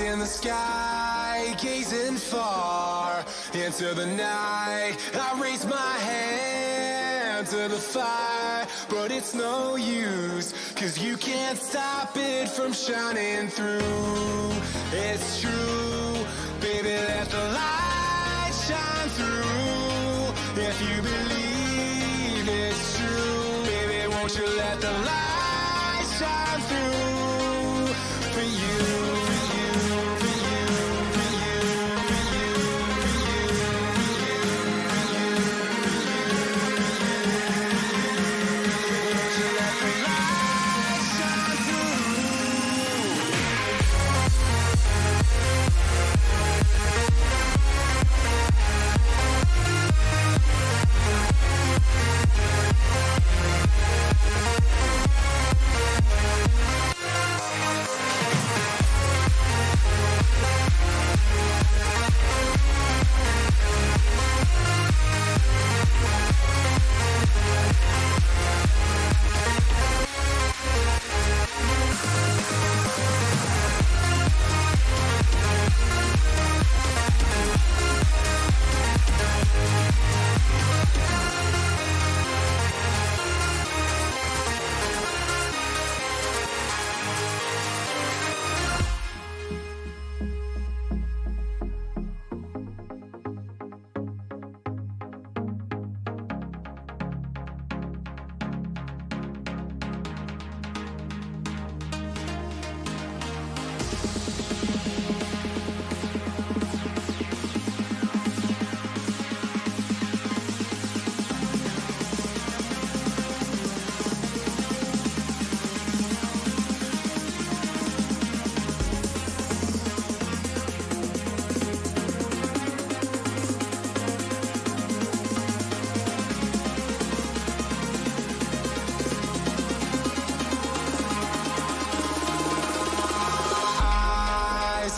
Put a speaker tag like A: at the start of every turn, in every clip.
A: In the sky, gazing far into the night, I raise my hand to the fire, but it's no use, 'cause you can't stop it from shining through. It's true, baby, let the light shine through. If you believe it's true, baby, won't you let the light shine through for you.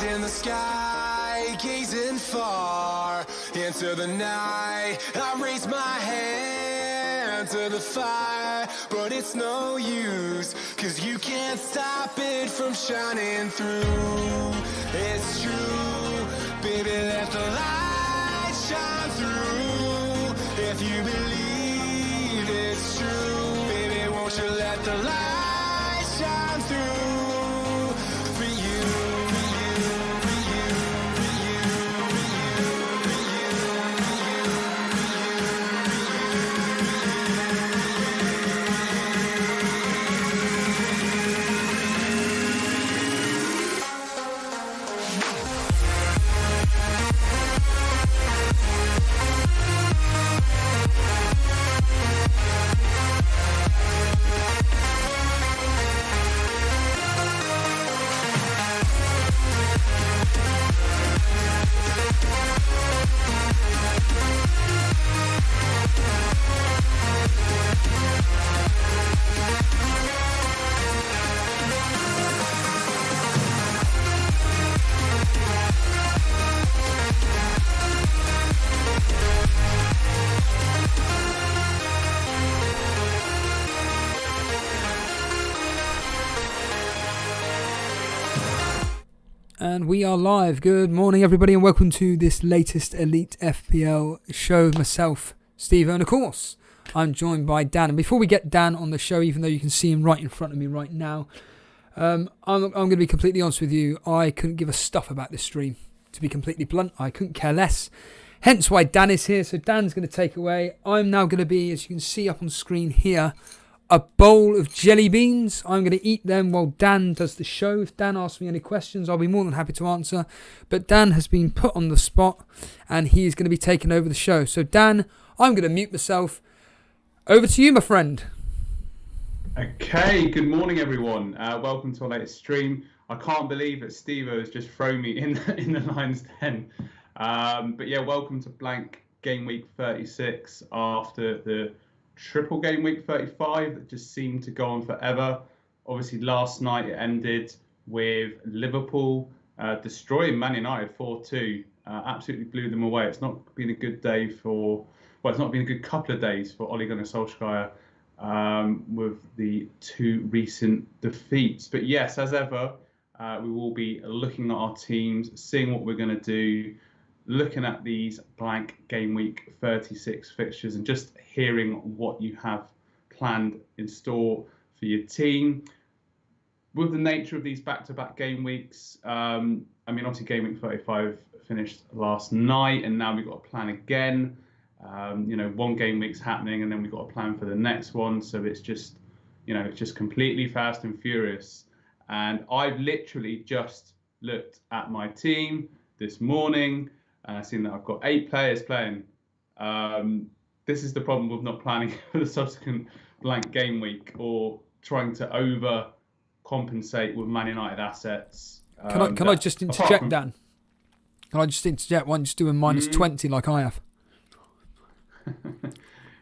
A: In the sky, gazing far into the night, I raise my hand to the fire, but it's no use, 'cause you can't stop it from shining through. It's true, baby, let the light shine through. If you believe it's true, baby, won't you let the light shine through for you.
B: And we are live. Good morning, everybody, and welcome to this latest Elite FPL show. Myself, Steve, and of course, I'm joined by Dan. And before we get Dan on the show, even though you can see him right in front of me right now, I'm going to be completely honest with you. I couldn't give a stuff about this stream. To be completely blunt, I couldn't care less. Hence why Dan is here. So Dan's going to take away. I'm now going to be, as you can see up on screen here, a bowl of jelly beans. I'm going to eat them while Dan does the show. If Dan asks me any questions, I'll be more than happy to answer. But Dan has been put on the spot and he is going to be taking over the show. So Dan, I'm going to mute myself. Over to you, my friend.
C: Okay, good morning, everyone. Welcome to our latest stream. I can't believe that Steve has just thrown me in the Lions 10. But yeah, welcome to blank game week 36 after the triple game week 35 that just seemed to go on forever. obviously last night it ended with Liverpool destroying Man United 4-2. Absolutely blew them away. It's not been a good day it's not been a good couple of days for Ole Gunnar Solskjaer with the 2 recent defeats. But yes, as ever, we will be looking at our teams, seeing what we're going to do, looking at these blank game week 36 fixtures and just hearing what you have planned in store for your team. With the nature of these back-to-back game weeks, obviously game week 35 finished last night, and now we've got to plan again. One game week's happening, and then we've got to plan for the next one. So it's just completely fast and furious. And I've literally just looked at my team this morning, and I've seen that I've got 8 players playing. This is the problem with not planning for the subsequent blank game week or trying to overcompensate with Man United assets.
B: Can I just interject, Dan? Can I just interject? Why don't you just do a minus 20 like I have?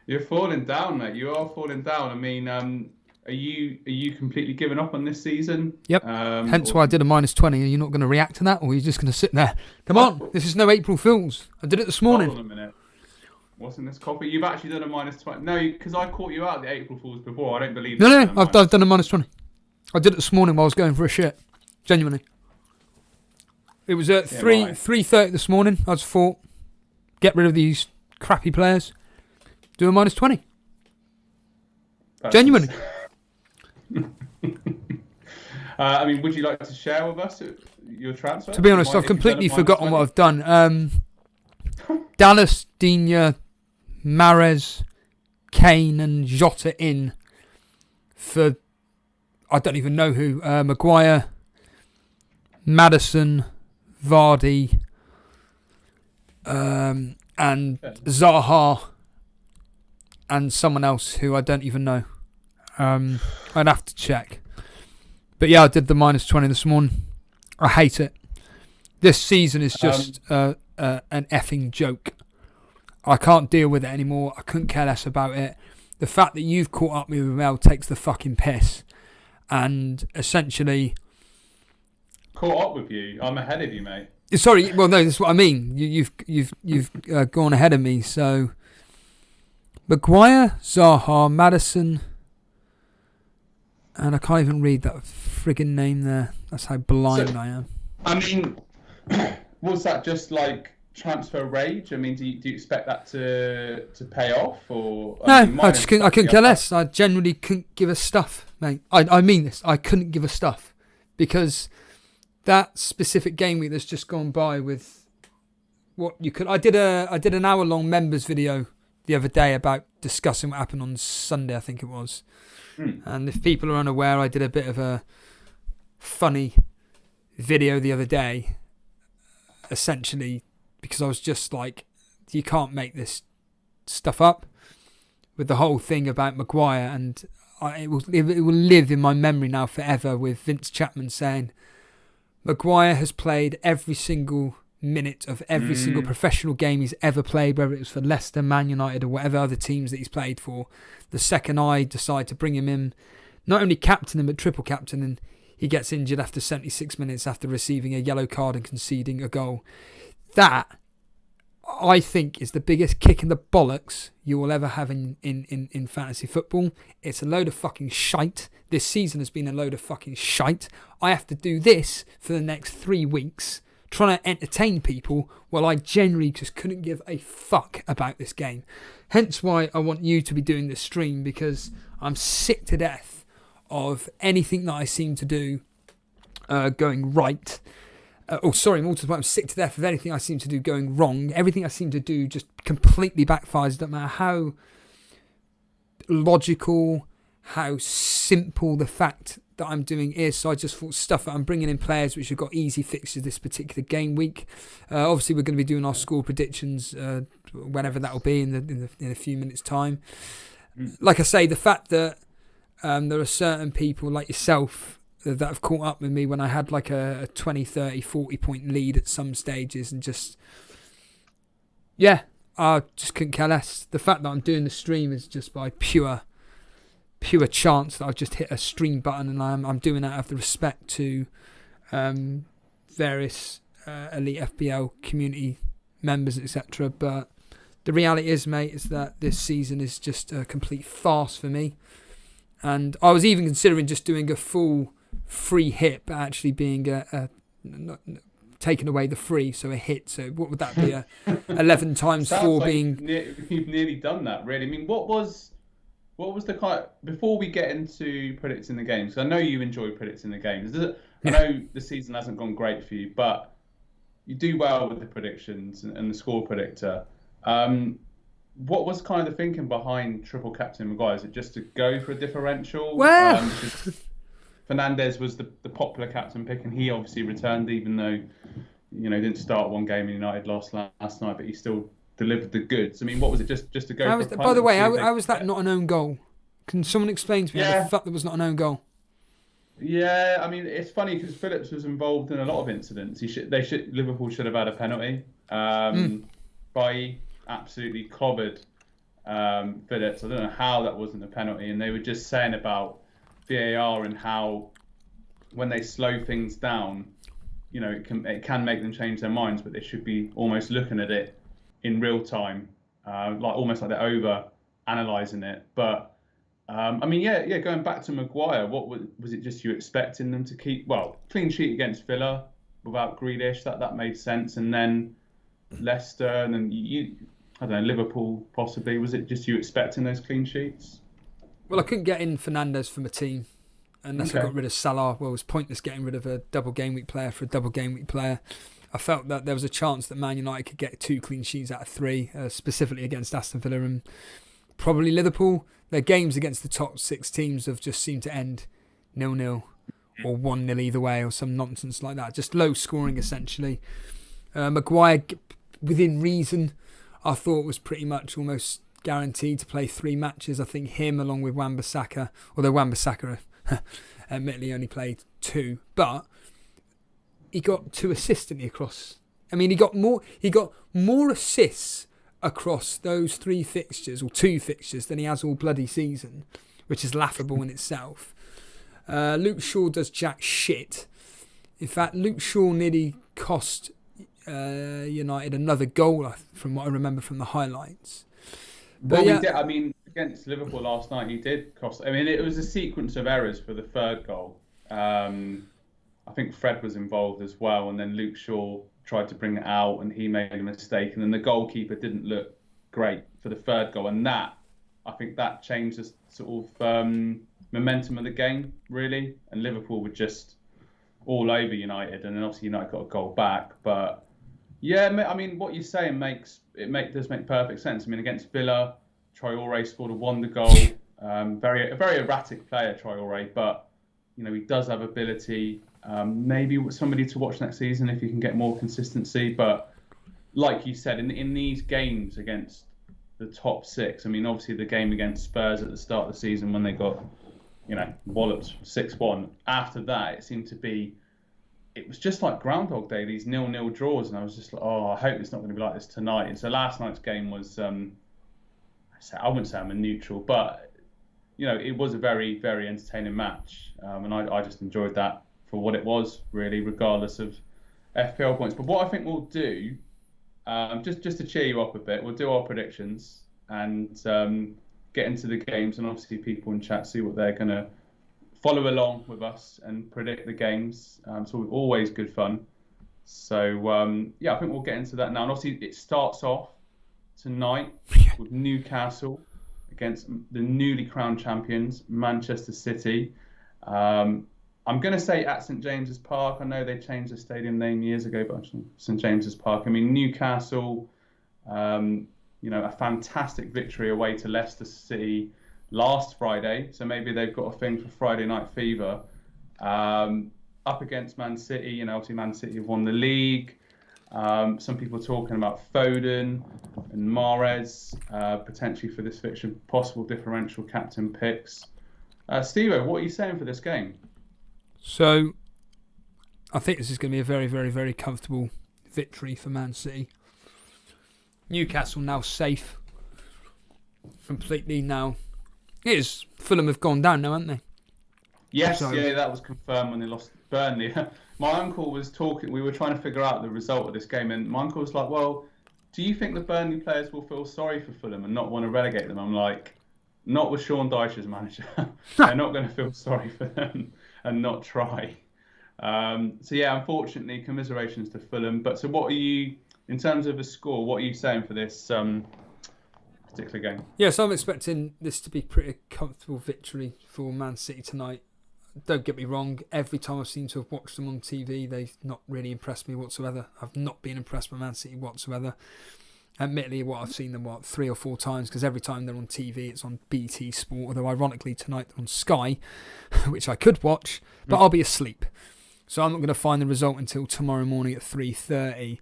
C: You're falling down, mate. You are falling down. I mean, are you completely giving up on this season?
B: Yep. Hence why I did a minus 20. Are you not going to react to that, or are you just going to sit there? Come on, this is no April Fools. I did it this morning.
C: Hold on a minute. What's in this copy? You've actually done a minus 20. No, because I caught you out the April Fools before. I don't believe.
B: No, I've done a minus 20. I did it this morning while I was going for a shit. Genuinely. It was at 3:30 this morning. I just thought, get rid of these crappy players. Do a minus 20. Genuinely.
C: Would you like to share with us your transfer?
B: To be honest, I've completely forgotten what I've done. Dallas, Digne, Mahrez, Kane and Jota in for, I don't even know who, Maguire, Maddison, Vardy, and Zaha, and someone else who I don't even know. I'd have to check. But yeah, I did the minus 20 this morning. I hate it. This season is just an effing joke. I can't deal with it anymore. I couldn't care less about it. The fact that you've caught up with me Mel takes the fucking piss. And essentially...
C: Caught up with you? I'm ahead of you, mate.
B: Sorry, well, no, that's what I mean. You've gone ahead of me, so... Maguire, Zaha, Maddison... And I can't even read that friggin' name there. That's how blind I am.
C: I mean, was that just like transfer rage? I mean, do you expect that to pay off? Or
B: no, I couldn't care less. I genuinely couldn't give a stuff, mate. I mean this. I couldn't give a stuff. Because that specific game week that's just gone by with what you could... I did an hour-long members video the other day about discussing what happened on Sunday, I think it was. And if people are unaware, I did a bit of a funny video the other day, essentially, because I was just like, you can't make this stuff up, with the whole thing about Maguire, and it will live in my memory now forever, with Vince Chapman saying, Maguire has played every single minute of every single professional game he's ever played, whether it was for Leicester, Man United or whatever other teams that he's played for. The second I decide to bring him in, not only captain him but triple captain, and he gets injured after 76 minutes after receiving a yellow card and conceding a goal. That, I think, is the biggest kick in the bollocks you will ever have in fantasy football. It's a load of fucking shite. This season has been a load of fucking shite. I have to do this for the next 3 weeks, trying to entertain people while I generally just couldn't give a fuck about this game. Hence why I want you to be doing this stream, because I'm sick to death of anything that I seem to do going right. I'm sick to death of anything I seem to do going wrong. Everything I seem to do just completely backfires. It doesn't matter how logical, how simple the fact that I'm doing is. So I just thought stuff that I'm bringing in players which have got easy fixes this particular game week. Obviously, we're going to be doing our score predictions whenever that will be in a few minutes' time. Like I say, the fact that there are certain people like yourself that have caught up with me when I had like a 20, 30, 40 point lead at some stages, and I just couldn't care less. The fact that I'm doing the stream is just by pure pure chance that I've just hit a stream button, and I'm doing that out of the respect to various Elite FPL community members, etc. But the reality is, mate, is that this season is just a complete farce for me. And I was even considering just doing a full free hit, but actually being taking away the free, so a hit. So what would that be? 11 times 4
C: like
B: being...
C: You've nearly done that, really. I mean, what was the kind of, before we get into predicting the games, because I know you enjoy predicting the games. I know the season hasn't gone great for you, but you do well with the predictions and the score predictor. What was kind of the thinking behind triple captain Maguire? Is it just to go for a differential?
B: Well,
C: Fernandes was the popular captain pick, and he obviously returned, even though didn't start one game and United lost last night, but he still delivered the goods. I mean, what was it? Just to go?
B: By the way, how was that not an own goal? Can someone explain to me how the fuck that was not an own goal?
C: Yeah, I mean, it's funny because Phillips was involved in a lot of incidents. Liverpool should have had a penalty. Bailly absolutely clobbered Phillips. I don't know how that wasn't a penalty. And they were just saying about VAR and how when they slow things down, it can make them change their minds, but they should be almost looking at it in real time, almost like they're over analysing it. But going back to Maguire, what was it? Just you expecting them to keep clean sheet against Villa without Grealish? That made sense, and then Leicester, and then I don't know, Liverpool possibly. Was it just you expecting those clean sheets?
B: Well, I couldn't get in Fernandes from a team unless I got rid of Salah. Well, it was pointless getting rid of a double game week player for a double game week player. I felt that there was a chance that Man United could get 2 clean sheets out of 3, specifically against Aston Villa and probably Liverpool. Their games against the top 6 teams have just seemed to end 0-0 or 1-0 either way, or some nonsense like that. Just low scoring, essentially. Maguire, within reason, I thought was pretty much almost guaranteed to play 3 matches. I think him along with Wan-Bissaka, although Wan-Bissaka admittedly only played 2, but he got 2 assists, didn't he, across? I mean, he got more assists across those 3 fixtures or 2 fixtures than he has all bloody season, which is laughable in itself. Luke Shaw does jack shit. In fact, Luke Shaw nearly cost United another goal, from what I remember from the highlights.
C: But we did. I mean, against Liverpool last night, he did cost. I mean, it was a sequence of errors for the 3rd goal. I think Fred was involved as well, and then Luke Shaw tried to bring it out, and he made a mistake, and then the goalkeeper didn't look great for the 3rd goal, and I think that changed the sort of momentum of the game, really. And Liverpool were just all over United, and then obviously United got a goal back. But yeah, I mean, what you're saying does make perfect sense. I mean, against Villa, Traore scored a wonder goal. A very erratic player, Traore, but he does have ability. Maybe somebody to watch next season if you can get more consistency. But like you said, in these games against the top 6, I mean, obviously the game against Spurs at the start of the season when they got walloped 6-1. After that, it was just like Groundhog Day, these 0-0 draws, and I was just like, I hope it's not going to be like this tonight. And so last night's game was, I wouldn't say I'm a neutral, but it was a very, very entertaining match, and I just enjoyed that for what it was, really, regardless of FPL points. But what I think we'll do, just to cheer you up a bit, we'll do our predictions and get into the games, and obviously people in chat see what they're going to follow along with us and predict the games. So always good fun. So I think we'll get into that now. And obviously it starts off tonight with Newcastle against the newly crowned champions, Manchester City. I'm going to say at St James's Park. I know they changed the stadium name years ago, but St James's Park. I mean, Newcastle, a fantastic victory away to Leicester City last Friday, so maybe they've got a thing for Friday night fever. Up against Man City, obviously Man City have won the league. Some people talking about Foden and Mahrez potentially for this fixture, possible differential captain picks. Steve, what are you saying for this game?
B: So, I think this is going to be a very, very, very comfortable victory for Man City. Newcastle now safe, completely now It is. Fulham have gone down now, haven't they?
C: Yes,
B: So-
C: yeah, that was confirmed when they lost to Burnley. My uncle was talking, we were trying to figure out the result of this game, and my uncle was like, well, do you think the Burnley players will feel sorry for Fulham and not want to relegate them? I'm like, not with Sean Dyche as manager. They're not going to feel sorry for them and not try. So yeah, unfortunately, commiserations to Fulham. But so what are you, in terms of a score, what are you saying for this particular game?
B: Yeah, so I'm expecting this to be pretty comfortable victory for Man City tonight. Don't get me wrong, every time I've seemed to have watched them on TV, they've not really impressed me whatsoever. I've not been impressed by Man City whatsoever. Admittedly, I've seen them 3 or 4 times, because every time they're on TV, it's on BT Sport. Although ironically tonight they're on Sky, which I could watch, but I'll be asleep, so I'm not going to find the result until tomorrow morning at 3:30.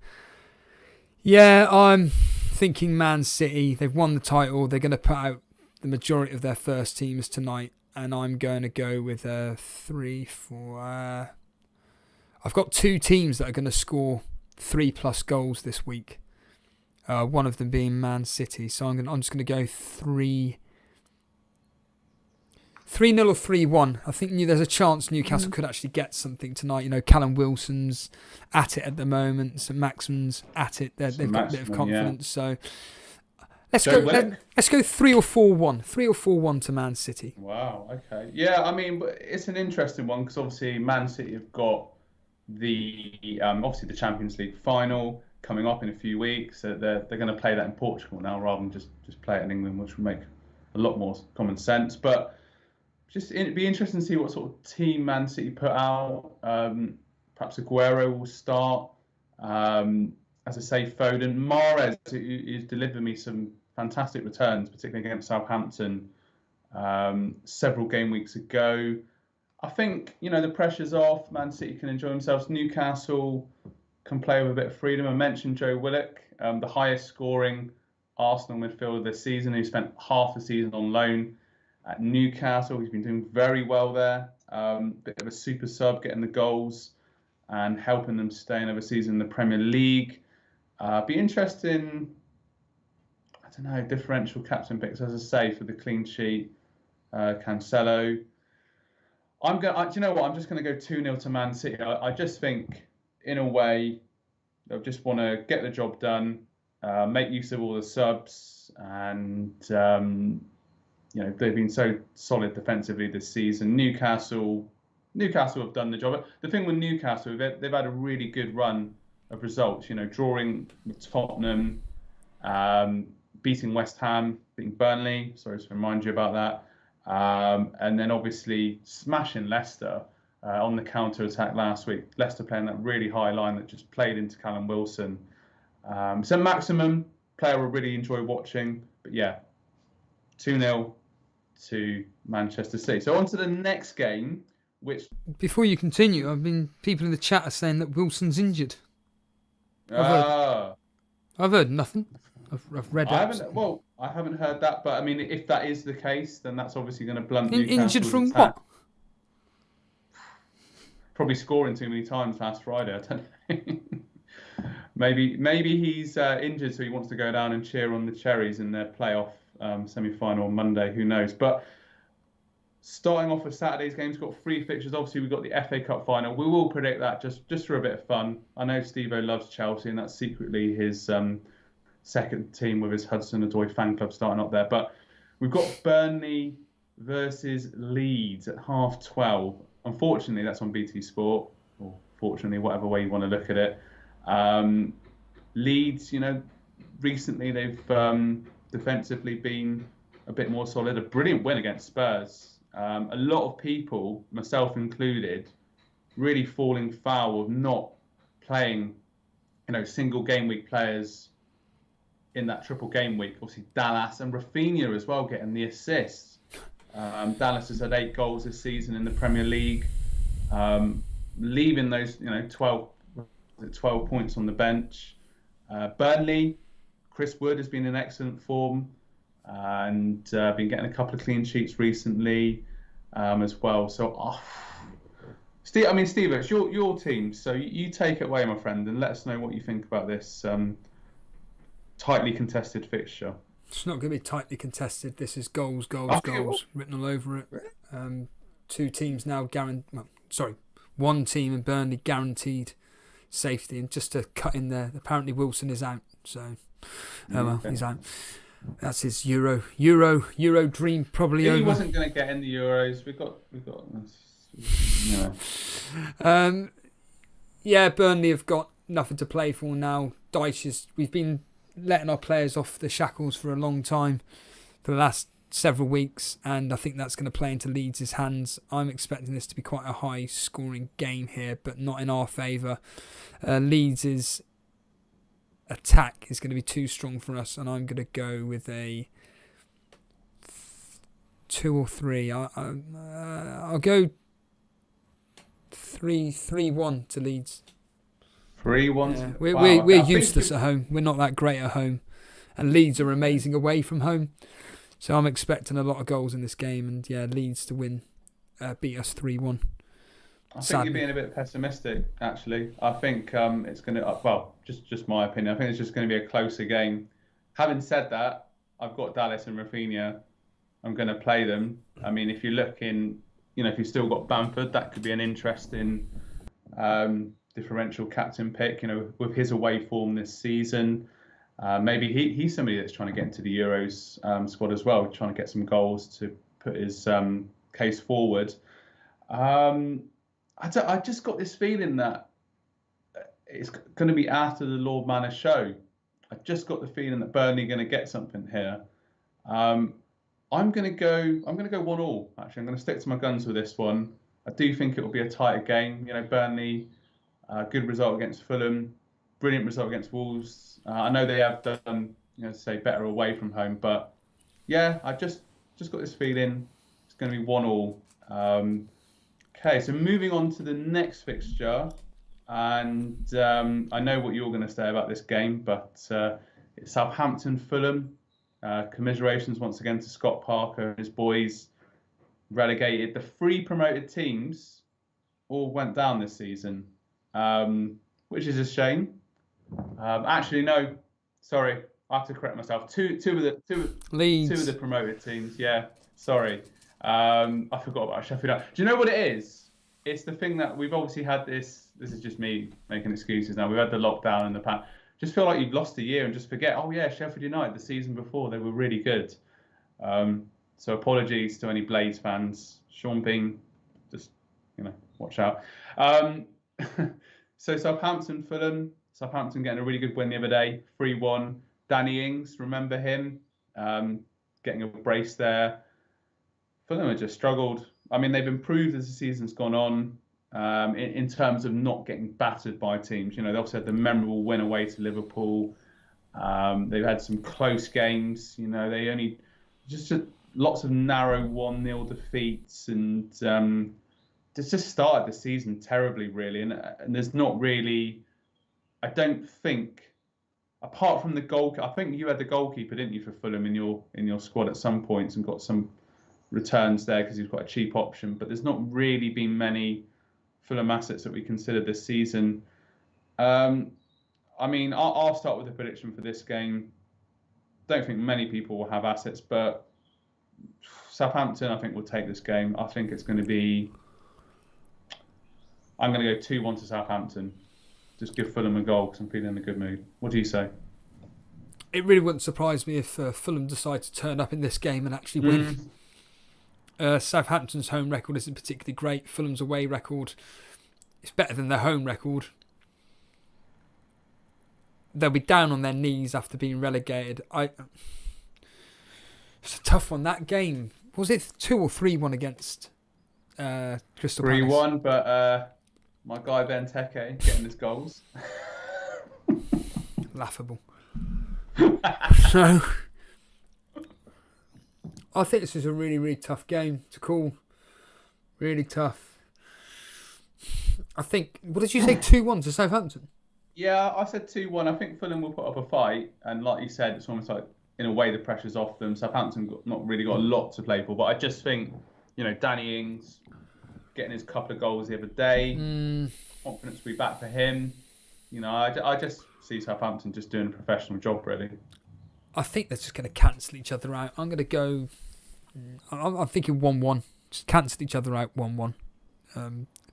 B: Yeah, I'm thinking Man City. They've won the title. They're going to put out the majority of their first teams tonight, and I'm going to go with 3-4. I've got 2 teams that are going to score 3+ goals this week. One of them being Man City. So I'm just going to go 3-0 or 3-1. I think there's a chance Newcastle could actually get something tonight. You know, Callum Wilson's at it at the moment. St Maximin's at it. They've got a bit of confidence. Yeah. So let's go 3 or 4-1. 3 or 4-1 to Man City.
C: Wow. Okay. Yeah. I mean, it's an interesting one because obviously Man City have got the obviously the Champions League final coming up in a few weeks. So they're going to play that in Portugal now rather than just play it in England, which would make a lot more common sense. But it'd be interesting to see what sort of team Man City put out. Perhaps Aguero will start. As I say, Foden, Mahrez, who's delivered me some fantastic returns, particularly against Southampton several game weeks ago. I think, the pressure's off. Man City can enjoy themselves. Newcastle can play with a bit of freedom. I mentioned Joe Willock, the highest scoring Arsenal midfielder this season, who spent half the season on loan at Newcastle. He's been doing very well there. Bit of a super sub, getting the goals and helping them stay another season in the Premier League. Be interesting, I don't know, differential captain picks, as I say, for the clean sheet. Cancelo. Do you know what? I'm just going to go 2-0 to Man City. I just think, in a way, they'll just want to get the job done, make use of all the subs, and they've been so solid defensively this season. Newcastle have done the job. The thing with Newcastle, they've had a really good run of results. Drawing with Tottenham, beating West Ham, beating Burnley. Sorry to remind you about that. And then obviously smashing Leicester on the counter-attack last week. Leicester playing that really high line that just played into Callum Wilson. So Maximum, player will really enjoy watching. But yeah, 2-0 to Manchester City. So on to the next game, which...
B: Before you continue, people in the chat are saying that Wilson's injured. I've heard nothing. I've read that.
C: I haven't heard that, but I mean, if that is the case, then that's obviously going to blunt Newcastle's
B: injured from
C: attack.
B: what?
C: Probably scoring too many times last Friday. I don't know. maybe he's injured, so he wants to go down and cheer on the Cherries in their playoff semi-final on Monday. Who knows? But starting off with Saturday's games, got 3 fixtures. Obviously, we've got the FA Cup final. We will predict that just for a bit of fun. I know Steve-O loves Chelsea, and that's secretly his second team with his Hudson-Odoi fan club starting up there. But we've got Burnley versus Leeds at 12:30. Unfortunately, that's on BT Sport, or fortunately, whatever way you want to look at it. Leeds, recently they've defensively been a bit more solid. A brilliant win against Spurs. A lot of people, myself included, really falling foul of not playing, single game week players in that triple game week. Obviously, Dallas and Rafinha as well getting the assists. Dallas has had 8 goals this season in the Premier League, leaving those 12 points on the bench. Burnley, Chris Wood has been in excellent form and been getting a couple of clean sheets recently as well. So, Steve, it's your team, so you take it away, my friend, and let us know what you think about this tightly contested fixture.
B: It's not going to be tightly contested. This is goals written all over it. Two teams now one team in Burnley guaranteed safety, and just to cut in there, apparently Wilson is out. So, he's out. That's his Euro dream probably over.
C: He wasn't going to get in the Euros. We got.
B: Yeah, Burnley have got nothing to play for now. We've been letting our players off the shackles for a long time, for the last several weeks, and I think that's going to play into Leeds' hands. I'm expecting this to be quite a high scoring game here, but not in our favour. Leeds' attack is going to be too strong for us, and I'm going to go with a 2 or 3. I'll go 3-1 to Leeds.
C: 3-1.
B: Yeah. We're useless at home. We're not that great at home, and Leeds are amazing away from home. So I'm expecting a lot of goals in this game, and Leeds to win, beat us 3-1.
C: I think you're being a bit pessimistic, actually. I think it's going to, just my opinion, I think it's just going to be a closer game. Having said that, I've got Dallas and Rafinha. I'm going to play them. I mean, if you're looking, if you've still got Bamford, that could be an interesting differential captain pick, with his away form this season. Maybe he's somebody that's trying to get into the Euros squad as well, trying to get some goals to put his case forward. I just got this feeling that it's going to be after the Lord Manor show. I just got the feeling that Burnley are going to get something here. I'm going to go 1-1. Actually, I'm going to stick to my guns with this one. I do think it will be a tighter game. Burnley, good result against Fulham, brilliant result against Wolves. I know they have done, better away from home, but I just got this feeling it's going to be 1-1. Okay, so moving on to the next fixture, and I know what you're going to say about this game, but it's Southampton Fulham. Commiserations once again to Scott Parker and his boys. Relegated. The 3 promoted teams all went down this season, which is a shame. Actually, no, sorry, I have to correct myself. Two of the promoted teams. Yeah, sorry. I forgot about Sheffield. Do you know what it is? It's the thing that we've obviously had this. This is just me making excuses now. We've had the lockdown in the past. Just feel like you've lost a year and just forget. Oh yeah, Sheffield United the season before they were really good. So apologies to any Blades fans. Sean Bean, just watch out. So Southampton Fulham. Southampton getting a really good win the other day, 3-1. Danny Ings, remember him, getting a brace there. Fulham have just struggled. I mean, they've improved as the season's gone on in terms of not getting battered by teams. They also had the memorable win away to Liverpool. They've had some close games. They only just lots of narrow 1-0 defeats, and just started the season terribly, really. And there's not really, I don't think, apart from the goal. I think you had the goalkeeper, didn't you, for Fulham in your squad at some points, and got some returns there because he's quite a cheap option. But there's not really been many Fulham assets that we consider this season. I mean, I'll start with a prediction for this game. Don't think many people will have assets, but Southampton, I think, will take this game. I think it's going to be. I'm going to go 2-1 to Southampton. Just give Fulham a goal because I'm feeling in a good mood. What do you say?
B: It really wouldn't surprise me if Fulham decide to turn up in this game and actually win. Southampton's home record isn't particularly great. Fulham's away record is better than their home record. They'll be down on their knees after being relegated. It's a tough one. That game, was it 2 or 3-1 against Crystal Palace?
C: 3-1, but my guy Benteke getting his goals.
B: Laughable. So, I think this is a really, really tough game to call. Really tough. I think, what did you say, 2-1 to Southampton?
C: Yeah, I said 2-1. I think Fulham will put up a fight. And like you said, it's almost like, in a way, the pressure's off them. Southampton not really got a lot to play for. But I just think, Danny Ings getting his couple of goals the other day. Confidence will be back for him. I just see Southampton just doing a professional job, really.
B: I think they're just going to cancel each other out. I'm going to go. I'm thinking 1-1. Just cancel each other out 1-1.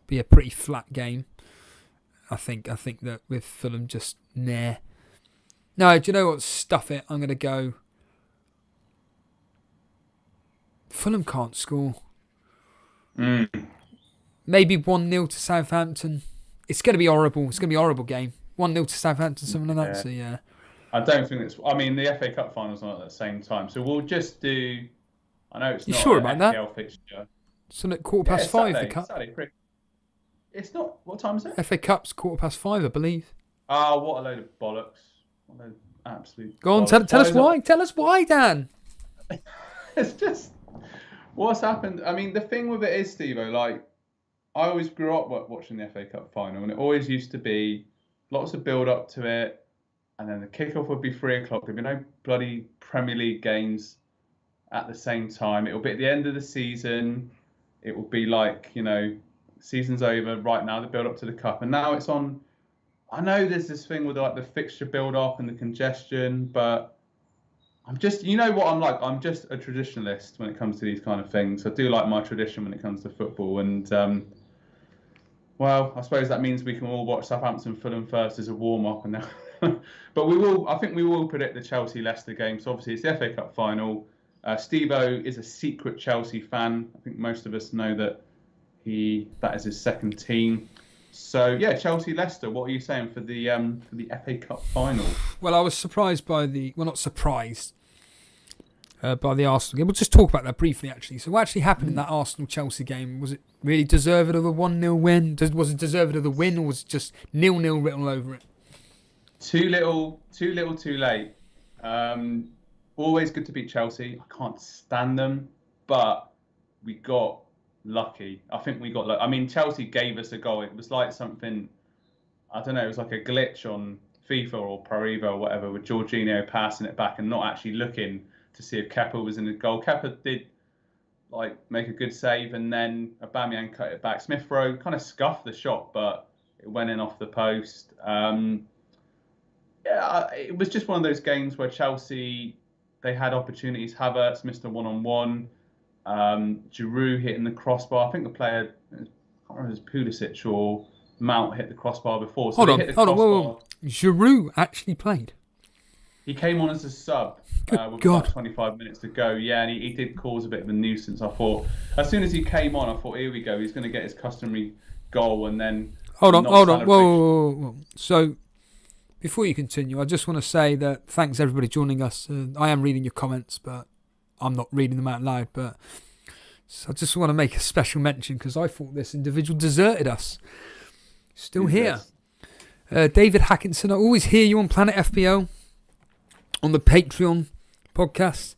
B: Be a pretty flat game. I think that with Fulham just nah. No, do you know what? Stuff it. I'm going to go. Fulham can't score. Maybe 1-0 to Southampton. It's going to be horrible. It's going to be a horrible game. 1-0 to Southampton, something like that. So, yeah.
C: I don't think it's... I mean, the FA Cup final's not at the same time. So we'll just do... I know it's not
B: sure
C: an
B: about
C: FPL
B: that?
C: fixture.
B: So at 5:15,
C: Saturday,
B: the Cup.
C: Saturday. It's not... What time is it?
B: FA Cup's 5:15, I believe.
C: Oh, what a load of bollocks. What a load of absolute
B: Go on,
C: bollocks.
B: tell us why. Tell us why, Dan.
C: It's just... What's happened? I mean, the thing with it is, Steve-o, like, I always grew up watching the FA Cup final, and it always used to be lots of build-up to it, and then the kickoff would be 3 o'clock. There'd be no bloody Premier League games at the same time. It will be at the end of the season. It will be like, season's over right now, the build-up to the Cup. And now it's on... I know there's this thing with like the fixture build-up and the congestion, but I'm just... You know what I'm like? I'm just a traditionalist when it comes to these kind of things. I do like my tradition when it comes to football. And, well, I suppose that means we can all watch Southampton Fulham first as a warm-up. And now... But I think we will predict the Chelsea-Leicester game. So obviously it's the FA Cup final. Steve-o is a secret Chelsea fan. I think most of us know that is his second team. So yeah, Chelsea-Leicester. What are you saying for the FA Cup final?
B: Well, I was surprised by not surprised by the Arsenal game. We'll just talk about that briefly, actually. So what actually happened in that Arsenal-Chelsea game? Was it really deserved of a 1-0 win? Was it deserved of the win, or was it just 0-0 written all over it?
C: Too little, too late. Always good to beat Chelsea. I can't stand them, but we got lucky. I think we got lucky. I mean, Chelsea gave us a goal. It was like something, I don't know, it was like a glitch on FIFA or Pro Evo or whatever, with Jorginho passing it back and not actually looking to see if Kepa was in the goal. Kepa did make a good save, and then Aubameyang cut it back. Smith Rowe kind of scuffed the shot, but it went in off the post. It was just one of those games where Chelsea, they had opportunities. Havertz missed a one-on-one. Giroud hitting the crossbar. I think the player, I can't remember if it was Pulisic or Mount, hit the crossbar before. So hold on.
B: Whoa. Giroud actually played.
C: He came on as a sub with about 25 minutes to go. Yeah, and he did cause a bit of a nuisance. I thought, as soon as he came on, I thought, here we go. He's going to get his customary goal, and then... Hold on.
B: Whoa. So... Before you continue, I just want to say that thanks everybody joining us. I am reading your comments, but I'm not reading them out loud. But so I just want to make a special mention because I thought this individual deserted us. Still here. David Hackinson, I always hear you on Planet FPL on the Patreon podcast.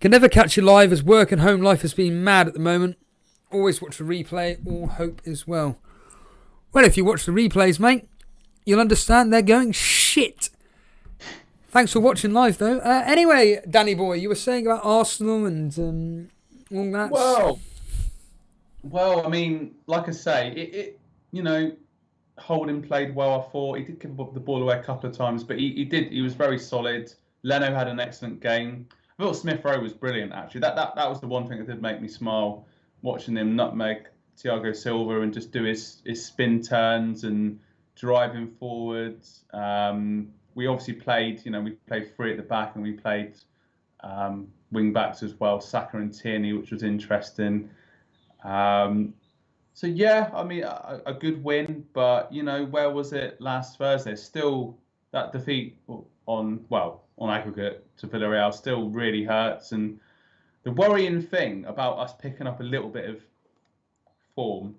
B: Can never catch you live as work and home life has been mad at the moment. Always watch the replay. All hope is well. Well, if you watch the replays, mate, you'll understand they're going shit. Thanks for watching live, though. Anyway, Danny boy, you were saying about Arsenal and all that.
C: Well, I mean, like I say, Holding played well. I thought he did give the ball away a couple of times, but he was very solid. Leno had an excellent game. I thought Smith Rowe was brilliant. Actually, that was the one thing that did make me smile, watching him nutmeg Thiago Silva and just do his spin turns and driving forwards. We obviously played, we played 3 at the back, and we played wing backs as well, Saka and Tierney, which was interesting. So yeah, I mean, a good win, but where was it last Thursday? Still, that defeat on aggregate to Villarreal still really hurts. And the worrying thing about us picking up a little bit of form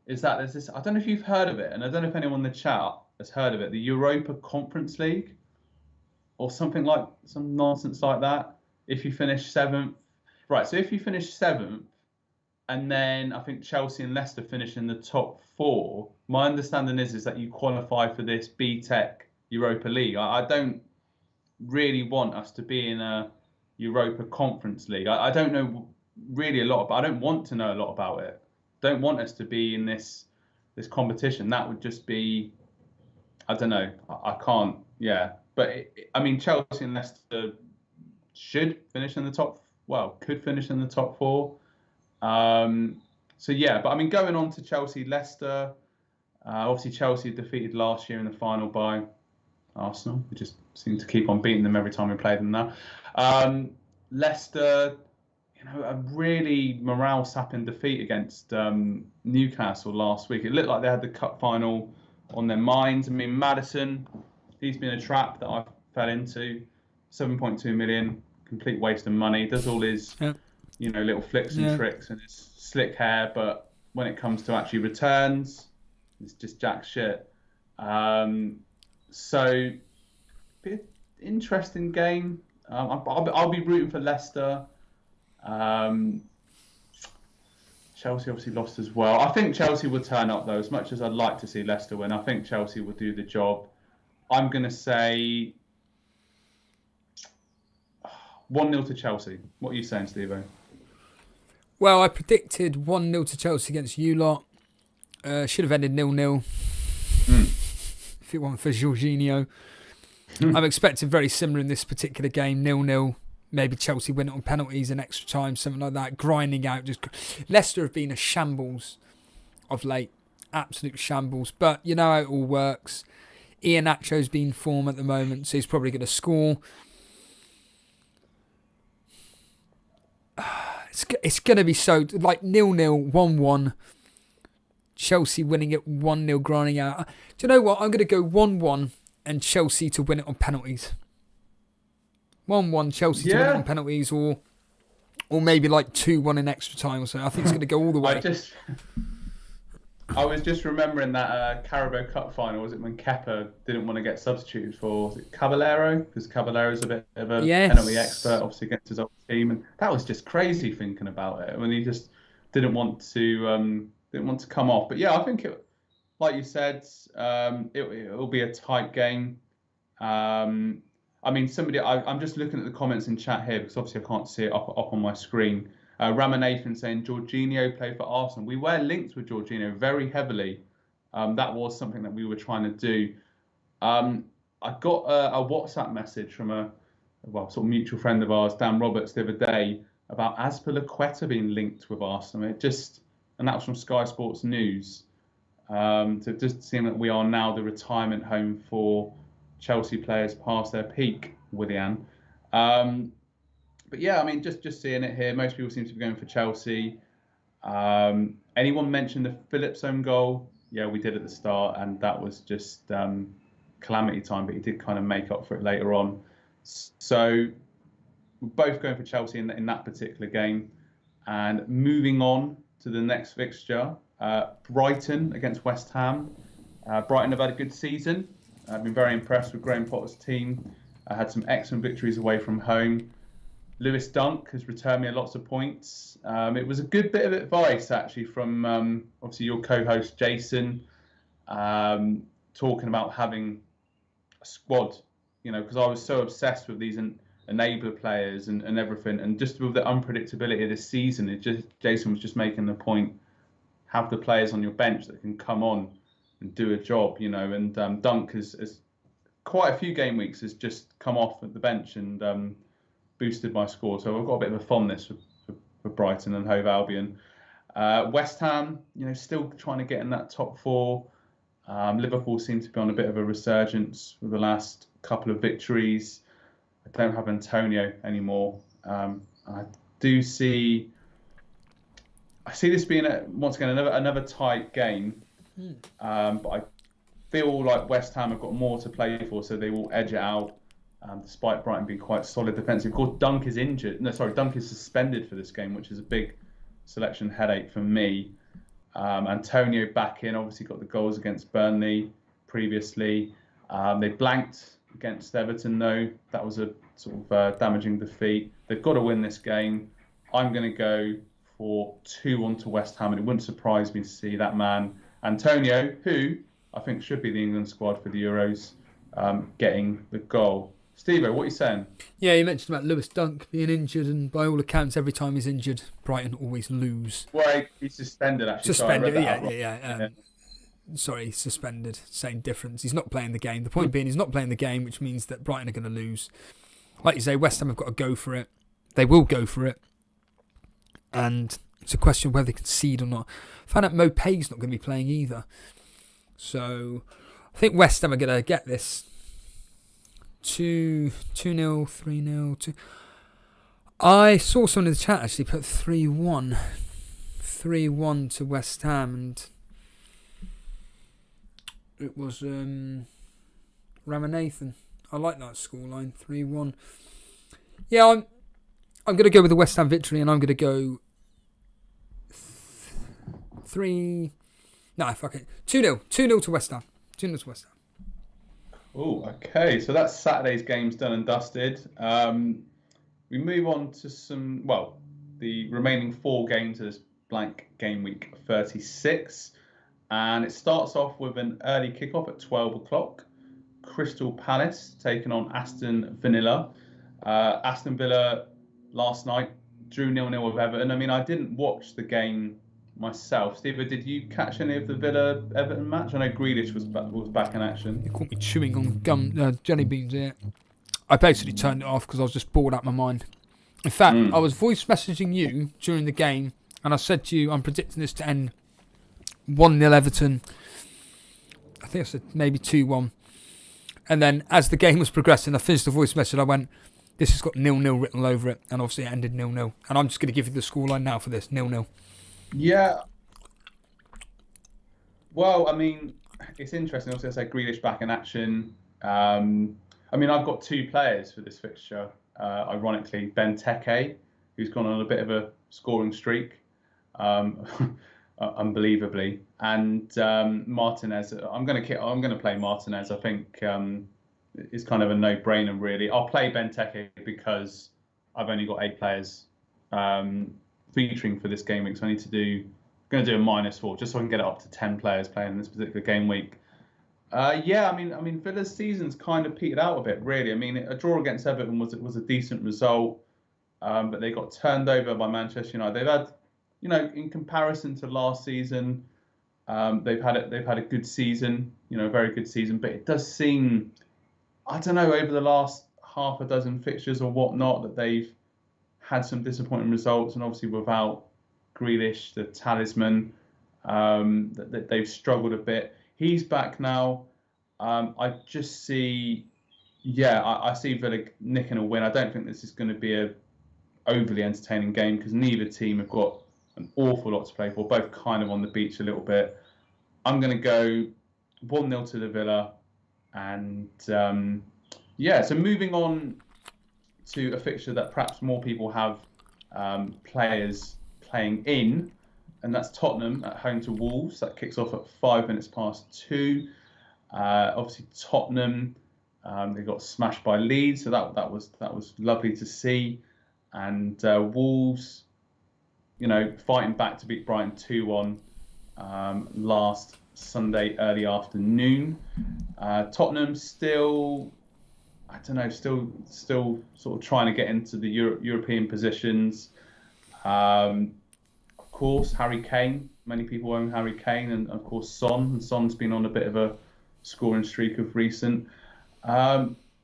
C: is that there's this, I don't know if you've heard of it, and I don't know if anyone in the chat has heard of it, the Europa Conference League, or something like, some nonsense like that. If you finish 7th, right, so if you finish 7th, and then I think Chelsea and Leicester finish in the top 4, my understanding is that you qualify for this B-Tech Europa League. I don't really want us to be in a Europa Conference League. I don't know really a lot, but I don't want to know a lot about it. Don't want us to be in this competition. That would just be, I don't know. I can't. Yeah, but I mean, Chelsea and Leicester should finish in the top. Well, could finish in the top 4. So yeah, but I mean, going on to Chelsea, Leicester. Obviously, Chelsea defeated last year in the final by Arsenal. We just seem to keep on beating them every time we play them now. Leicester, a really morale-sapping defeat against Newcastle last week. It looked like they had the cup final on their minds. I mean, Maddison, he's been a trap that I fell into. 7.2 million, complete waste of money. Does all his, little flicks and tricks and his slick hair, but when it comes to actually returns, it's just jack shit. So, bit interesting game. I'll be rooting for Leicester. Chelsea obviously lost as well. I think Chelsea will turn up though. As much as I'd like to see Leicester win, I think Chelsea will do the job. I'm going to say 1-0 to Chelsea. What are you saying, Steve-O?
B: Well, I predicted 1-0 to Chelsea against you lot. Should have ended 0-0 if it wasn't for Jorginho. I'm expecting very similar in this particular game, 0-0. Maybe Chelsea win it on penalties and extra time, something like that. Grinding out. Leicester have been a shambles of late. Absolute shambles. But you know how it all works. Iheanacho's been in form at the moment, so he's probably going to score. It's going to be so, like 0-0, 1-1. Chelsea winning it 1-0, grinding out. Do you know what? I'm going to go 1-1 and Chelsea to win it on penalties. 1-1 Chelsea to win it on penalties, or maybe like 2-1 in extra time or so. I think it's going to go all the way.
C: I was just remembering that Carabao Cup final. Was it when Kepa didn't want to get substituted for, was it Caballero? Because Caballero's a bit of a penalty expert, obviously against his old team, and that was just crazy thinking about it when he just didn't want to come off. But yeah, I think it, like you said, it'll be a tight game. I mean, I'm just looking at the comments in chat here because obviously I can't see it up on my screen. Ramanathan saying Jorginho played for Arsenal. We were linked with Jorginho very heavily. That was something that we were trying to do. I got a WhatsApp message from a sort of mutual friend of ours, Dan Roberts, the other day about Azpilicueta being linked with Arsenal. And that was from Sky Sports News. So just seeing that we are now the retirement home for Chelsea players past their peak, Willian. But yeah, I mean, just seeing it here, most people seem to be going for Chelsea. Anyone mentioned the Phillips own goal? Yeah, we did at the start, and that was just calamity time, but he did kind of make up for it later on. So we're both going for Chelsea in that particular game. And moving on to the next fixture, Brighton against West Ham. Brighton have had a good season. I've been very impressed with Graham Potter's team. I had some excellent victories away from home. Lewis Dunk has returned me lots of points. It was a good bit of advice, actually, from obviously your co-host, Jason, talking about having a squad, because I was so obsessed with these enabler players and everything. And just with the unpredictability of this season, Jason was just making the point, have the players on your bench that can come on and do a job, and Dunk has quite a few game weeks has just come off at the bench and boosted my score. So I've got a bit of a fondness for Brighton and Hove Albion. West Ham, still trying to get in that top 4. Liverpool seem to be on a bit of a resurgence with the last couple of victories. I don't have Antonio anymore. I see this being once again another tight game. But I feel like West Ham have got more to play for, so they will edge it out, despite Brighton being quite solid defensively. Of course, Dunk is suspended for this game, which is a big selection headache for me. Antonio back in, obviously got the goals against Burnley previously. They blanked against Everton, though. That was a sort of damaging defeat. They've got to win this game. I'm going to go for 2-1 to West Ham, and it wouldn't surprise me to see that man Antonio, who I think should be the England squad for the Euros, getting the goal. Steve-O, what are you saying?
B: Yeah, you mentioned about Lewis Dunk being injured, and by all accounts, every time he's injured, Brighton always lose.
C: Well, he's suspended, actually.
B: Suspended, yeah. Sorry, he's suspended. Same difference. He's not playing the game. The point being, he's not playing the game, which means that Brighton are going to lose. like you say, West Ham have got to go for it. They will go for it. And it's a question of whether they concede or not. I found out Mopay's not going to be playing either. So I think West Ham are going to get this 2-0, 3-0. 2. I saw someone in the chat actually put 3-1. 3-1 to West Ham, and it was Ramanathan. I like that scoreline, 3-1. Yeah, I'm going to go with the West Ham victory, and I'm going to go 2-0. 2-0 to West Ham. 2-0 to West Ham.
C: Oh, okay. So that's Saturday's games done and dusted. We move on to the remaining 4 games of this blank game week 36. And it starts off with an early kickoff at 12 o'clock. Crystal Palace taking on Aston Villa. Aston Villa last night drew 0-0 with Everton. I mean, I didn't watch the game myself. Steve, did you catch any of the Villa-Everton match? I know Grealish was back in action.
B: You caught me chewing on jelly beans here. I basically turned it off because I was just bored out of my mind. In fact, I was voice messaging you during the game, and I said to you, I'm predicting this to end 1-0 Everton. I think I said maybe 2-1. And then as the game was progressing, I finished the voice message. I went, this has got 0-0 written all over it. And obviously it ended 0-0. And I'm just going to give you the scoreline now for this, 0-0.
C: Yeah. Well, I mean, it's interesting. Obviously, I say Grealish back in action. I mean, I've got 2 players for this fixture. Ironically, Benteke, who's gone on a bit of a scoring streak, unbelievably, and Martinez. I'm going to play Martinez. I think it's kind of a no-brainer, really. I'll play Benteke because I've only got 8 players featuring for this game week, so I need to going to do a -4 just so I can get it up to 10 players playing in this particular game week. Yeah, I mean, Villa's season's kind of petered out a bit, really. I mean, a draw against Everton was a decent result, but they got turned over by Manchester United. They've had, in comparison to last season, they've had a good season, a very good season. But it does seem, I don't know, over the last half a dozen fixtures or whatnot, that they've had some disappointing results, and obviously without Grealish, the talisman, that they've struggled a bit. He's back now. I just see, I see Villa nicking a win. I don't think this is going to be a overly entertaining game because neither team have got an awful lot to play for. Both kind of on the beach a little bit. I'm going to go 1-0 to the Villa. And so moving on to a fixture that perhaps more people have players playing in, and that's Tottenham at home to Wolves. That kicks off at 2:05. Obviously, Tottenham they got smashed by Leeds, so that was lovely to see. And Wolves, fighting back to beat Brighton 2-1 last Sunday early afternoon. Tottenham still, I don't know, still sort of trying to get into the European positions. Of course, Harry Kane. Many people own Harry Kane, and of course Son. And Son's been on a bit of a scoring streak of recent.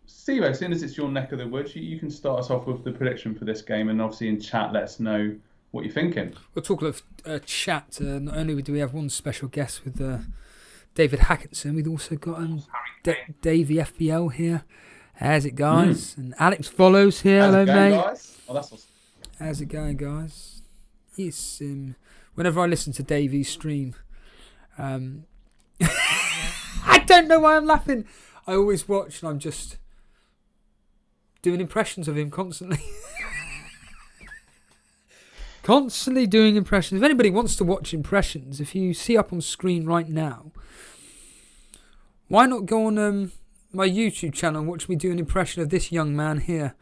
C: Steve, as soon as it's your neck of the woods, you can start us off with the prediction for this game, and obviously in chat, let us know what you're thinking.
B: We'll talk of chat. Not only do we have one special guest with David Hackinson, we've also got Davey FPL here. How's it, guys? And Alex follows here. Hello, mate.
C: Guys? Oh, that's awesome.
B: How's it going, guys? Yes. Whenever I listen to Davey's stream, I don't know why I'm laughing. I always watch and I'm just doing impressions of him constantly. Constantly doing impressions. If anybody wants to watch impressions, if you see up on screen right now, why not go on my YouTube channel and watch me do an impression of this young man here?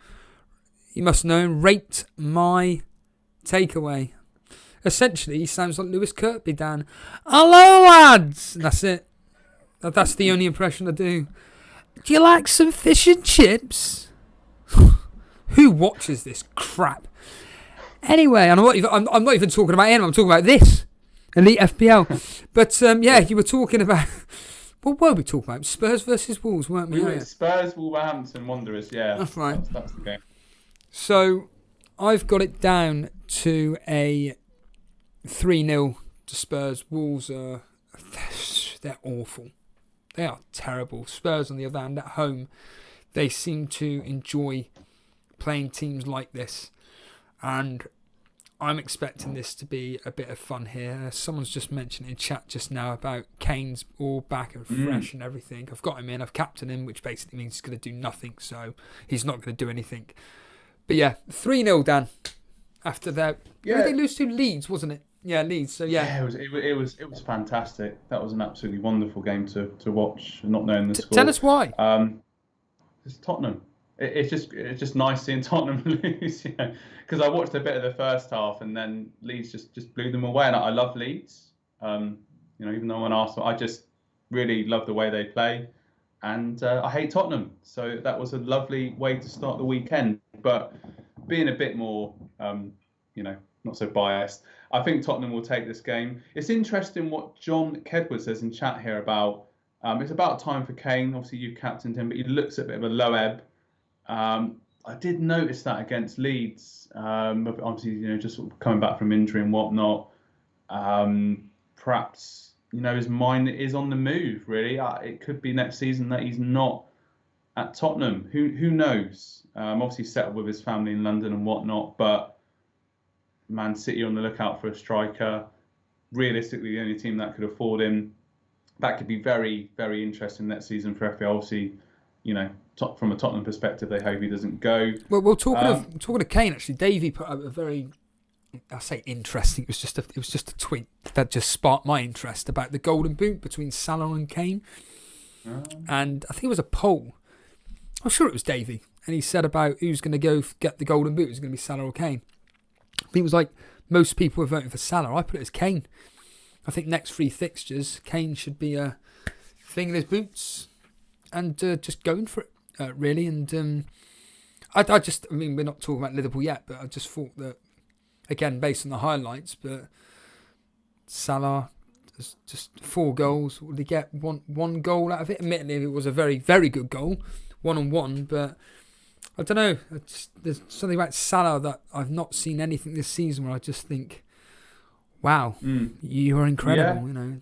B: You must know him. Rate my takeaway. Essentially, he sounds like Lewis Kirkby, Dan. Hello, lads! And that's it. That's the only impression I do. Do you like some fish and chips? Who watches this crap? Anyway, I'm not even talking about him. I'm talking about this Elite FPL. But you were talking about What were we talking about? Spurs versus Wolves, weren't we?
C: We were Spurs, Wolverhampton Wanderers. Yeah,
B: that's right.
C: That's the game.
B: So I've got it down to a 3-0 to Spurs. Wolves they're awful. They are terrible. Spurs, on the other hand, at home, they seem to enjoy playing teams like this. And I'm expecting this to be a bit of fun here. Someone's just mentioned in chat just now about Kane's all back and fresh and everything. I've got him in. I've captained him, which basically means he's going to do nothing. So he's not going to do anything. But yeah, 3-0, Dan. After that, who did they lose to? Leeds, wasn't it? Yeah, Leeds. So yeah,
C: it was fantastic. That was an absolutely wonderful game to watch, not knowing the score.
B: Tell us why.
C: It's Tottenham. It's just nice seeing Tottenham lose, because I watched a bit of the first half and then Leeds just blew them away. And I love Leeds, even though I'm an Arsenal, I just really love the way they play, and I hate Tottenham. So that was a lovely way to start the weekend. But being a bit more, not so biased, I think Tottenham will take this game. It's interesting what John Kedwood says in chat here about it's about time for Kane. Obviously, you've captained him, but he looks a bit of a low ebb. I did notice that against Leeds. Obviously, just sort of coming back from injury and whatnot. Perhaps, his mind is on the move, really. It could be next season that he's not at Tottenham. Who knows? Obviously settled with his family in London and whatnot, but Man City on the lookout for a striker. Realistically, the only team that could afford him. That could be very, very interesting next season for FPL. Obviously, from a Tottenham perspective, they hope he doesn't go.
B: Well, talking of Kane, actually, Davey put up a very, I say interesting. It was just a tweet that just sparked my interest about the Golden Boot between Salah and Kane, and I think it was a poll. I'm sure it was Davey, and he said about who's going to go get the Golden Boot. Is it going to be Salah or Kane? He was like, most people were voting for Salah. I put it as Kane. I think next 3 fixtures, Kane should be thing in his boots and just going for it, really. And we're not talking about Liverpool yet, but I just thought that, again, based on the highlights, but Salah, just 4 goals. Would he get one goal out of it? Admittedly, it was a very, very good goal, 1-on-1, but I don't know. There's something about Salah that I've not seen anything this season where I just think, wow, you are incredible.
C: Yeah.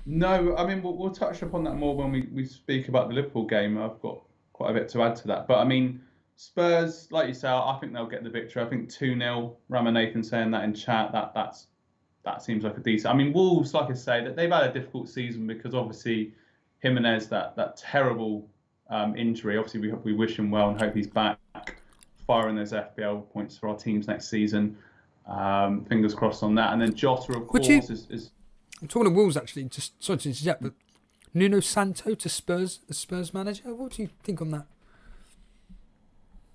C: No, I mean, we'll touch upon that more when we speak about the Liverpool game. I've got quite a bit to add to that. But, I mean, Spurs, like you say, I think they'll get the victory. I think 2-0, Ramanathan saying that in chat, that seems like a decent... I mean, Wolves, like I say, that they've had a difficult season because, obviously, Jimenez, that terrible injury, obviously, we wish him well and hope he's back firing those FPL points for our teams next season. Fingers crossed on that. And then Jota, of course, is...
B: I'm talking to Wolves, actually. Just sorry to interject, but Nuno Santo to Spurs, the Spurs manager. What do you think on that?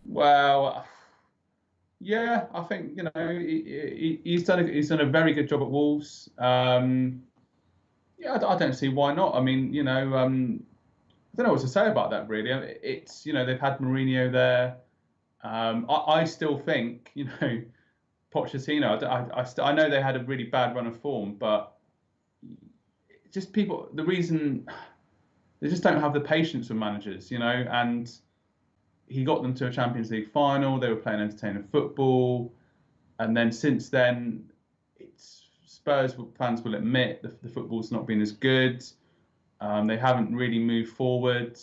C: Well, yeah, I think he's done a very good job at Wolves. I don't see why not. I mean, I don't know what to say about that really. It's they've had Mourinho there. I still think Pochettino. I know they had a really bad run of form, but just people. The reason they just don't have the patience with managers, and he got them to a Champions League final. They were playing entertaining football, and then since then, Spurs fans will admit the football's not been as good. They haven't really moved forward.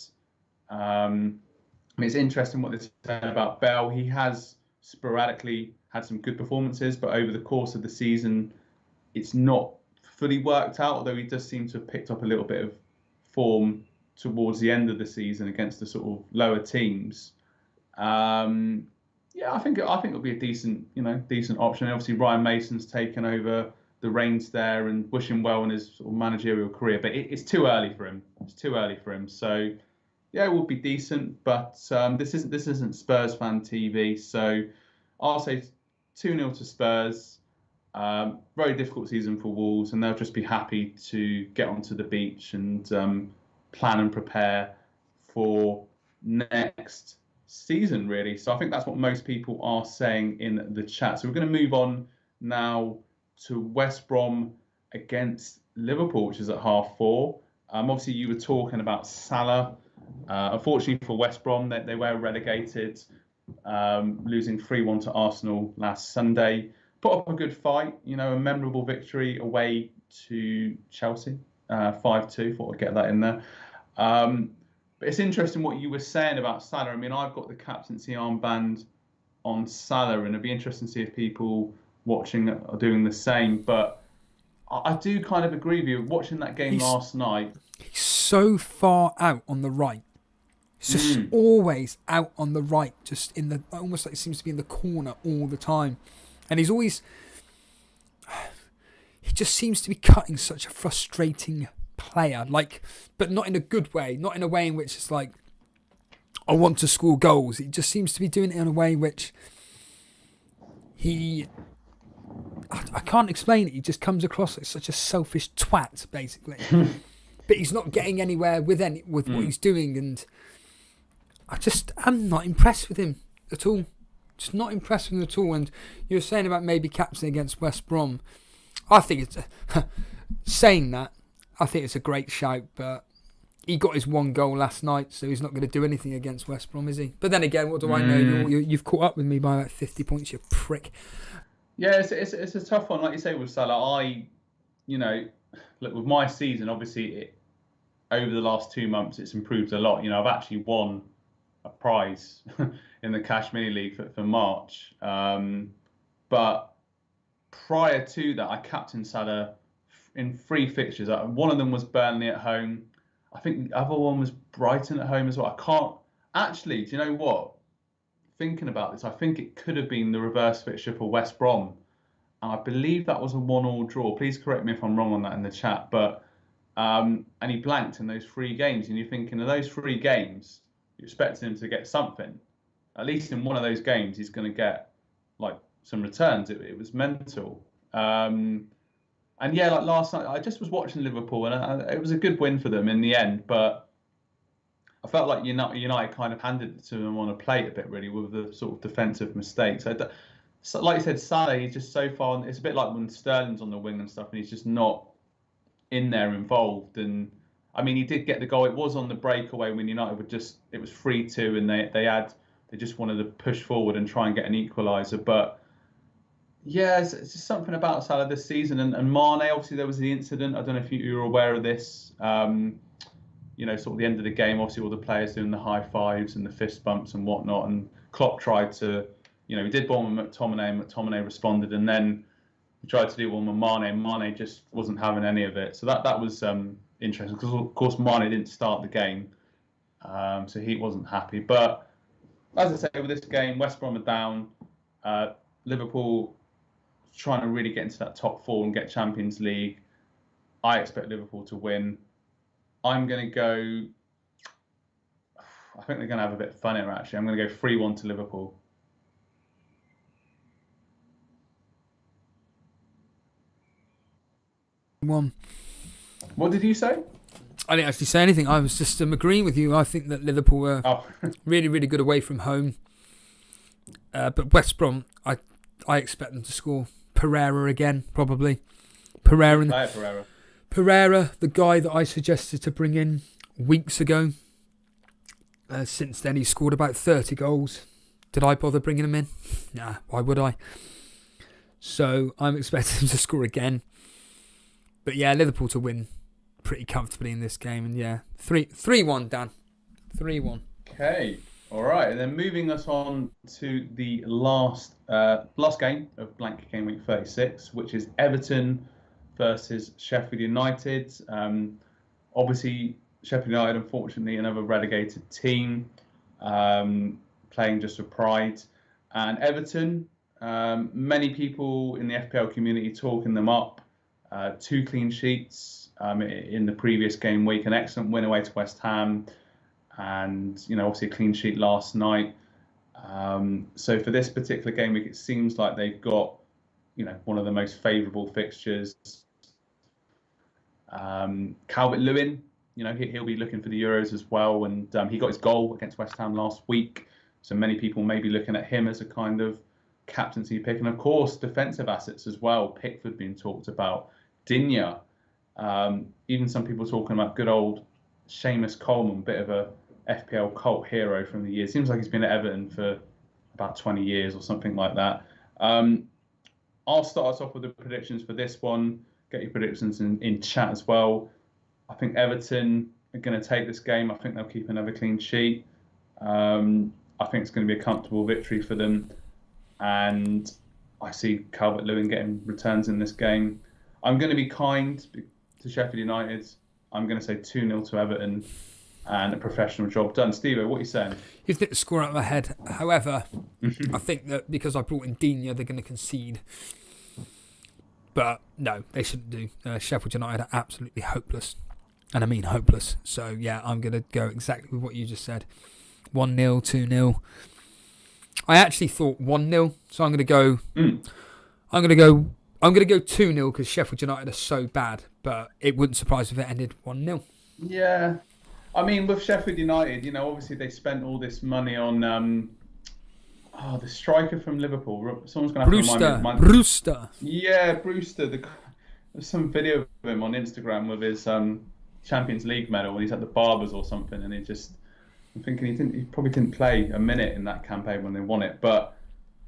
C: It's interesting what they said about Bell. He has sporadically had some good performances, but over the course of the season, it's not fully worked out, although he does seem to have picked up a little bit of form towards the end of the season against the sort of lower teams. I think it'll be a decent option. Obviously, Ryan Mason's taken over the reins there, and wish him well in his sort of managerial career. But it's too early for him. So yeah, it will be decent. But this isn't Spurs fan TV. So I'll say 2-0 to Spurs. Very difficult season for Wolves, and they'll just be happy to get onto the beach and plan and prepare for next season, really. So I think that's what most people are saying in the chat. So we're going to move on now to West Brom against Liverpool, which is at 4:30. Obviously, you were talking about Salah. Unfortunately for West Brom, they were relegated, losing 3-1 to Arsenal last Sunday. Put up a good fight, a memorable victory away to Chelsea, 5-2. Thought I'd get that in there. But it's interesting what you were saying about Salah. I mean, I've got the captaincy armband on Salah, and it'd be interesting to see if people watching are doing the same. But I do kind of agree with you. Watching that game last night,
B: he's so far out on the right. He's just always out on the right, just in the almost like it seems to be in the corner all the time, and he's always. He just seems to be cutting such a frustrating player, but not in a good way, not in a way in which it's like, I want to score goals. He just seems to be doing it in a way which I can't explain it. He just comes across like such a selfish twat, basically. But he's not getting anywhere with what he's doing, and I'm not impressed with him at all. Just not impressed with him at all. And you were saying about maybe captain against West Brom. I think it's saying that. I think it's a great shout, but he got his one goal last night, so he's not going to do anything against West Brom, is he? But then again, what do I know? You've caught up with me by about 50 points, you prick.
C: Yeah, it's a tough one. Like you say with Salah, look, with my season, obviously, over the last 2 months, it's improved a lot. I've actually won a prize in the Cash Mini League for March. But prior to that, I captained Salah in 3 fixtures. One of them was Burnley at home. I think the other one was Brighton at home as well. I can't... Actually, do you know what? Thinking about this, I think it could have been the reverse fixture for West Brom. And I believe that was a 1-1 draw. Please correct me if I'm wrong on that in the chat. But and he blanked in those 3 games. And you're thinking, of those 3 games, you're expecting him to get something. At least in one of those games, he's going to get some returns. It was mental. And yeah, last night, I just was watching Liverpool, and it was a good win for them in the end. But I felt like United kind of handed it to them on a plate a bit, really, with the sort of defensive mistakes. So, like you said, Salah, he's just so far. It's a bit like when Sterling's on the wing and stuff, and he's just not in there involved. And I mean, he did get the goal. It was on the breakaway when United it was 3-2, and they just wanted to push forward and try and get an equaliser. But yeah, it's just something about Salah this season. And Mane, obviously, there was the incident. I don't know if you were aware of this. Sort of the end of the game, obviously, all the players doing the high fives and the fist bumps and whatnot. And Klopp tried to, he did one with McTominay, and McTominay responded. And then he tried to do one with Mane, and Mane just wasn't having any of it. So that was interesting, because, of course, Mane didn't start the game. So he wasn't happy. But as I say, with this game, West Brom are down. Liverpool trying to really get into that top 4 and get Champions League. I expect Liverpool to win. I'm going to go... I think they're going to have a bit of fun here, actually. I'm going to go 3-1 to Liverpool.
B: One.
C: What did you say?
B: I didn't actually say anything. I was just agreeing with you. I think that Liverpool were really, really good away from home. But West Brom, I expect them to score. Pereira again, probably. Pereira, the guy that I suggested to bring in weeks ago. Since then, he's scored about 30 goals. Did I bother bringing him in? Nah, why would I? So I'm expecting him to score again. But yeah, Liverpool to win pretty comfortably in this game. And yeah, 3-1, Dan. 3-1.
C: Okay. All right, and then moving us on to the last game of blank game week 36, which is Everton versus Sheffield United. Obviously, Sheffield United, unfortunately, another relegated team, playing just for pride. And Everton, many people in the FPL community talking them up. 2 clean sheets in the previous game week, an excellent win away to West Ham. And, obviously a clean sheet last night. So for this particular game week, it seems like they've got, one of the most favourable fixtures. Calvert-Lewin, he'll be looking for the Euros as well. And he got his goal against West Ham last week. So many people may be looking at him as a kind of captaincy pick. And of course, defensive assets as well. Pickford being talked about. Digne Even some people talking about good old Seamus Coleman, bit of a FPL cult hero from the years. Seems like he's been at Everton for about 20 years or something like that. I'll start us off with the predictions for this one. Get your predictions in chat as well. I think Everton are going to take this game. I think they'll keep another clean sheet. I think it's going to be a comfortable victory for them. And I see Calvert-Lewin getting returns in this game. I'm going to be kind to Sheffield United. I'm going to say 2-0 to Everton and a professional job done. Steve, what are you saying?
B: You've hit the score out of my head. However, I think that because I brought in Digne, they're going to concede. But no, they shouldn't do. Sheffield United are absolutely hopeless. And I mean hopeless. So yeah, I'm going to go exactly with what you just said. 1-0, 2-0. I actually thought 1-0, so I'm going to go. I'm going to go 2-0 because Sheffield United are so bad. But it wouldn't surprise if it ended 1-0.
C: Yeah, I mean with Sheffield United, obviously they spent all this money on the striker from Liverpool. Someone's going to have to remind me.
B: Brewster.
C: Yeah, Brewster. There's some video of him on Instagram with his Champions League medal when he's at the Barbers or something, and I'm thinking he probably didn't play a minute in that campaign when they won it, but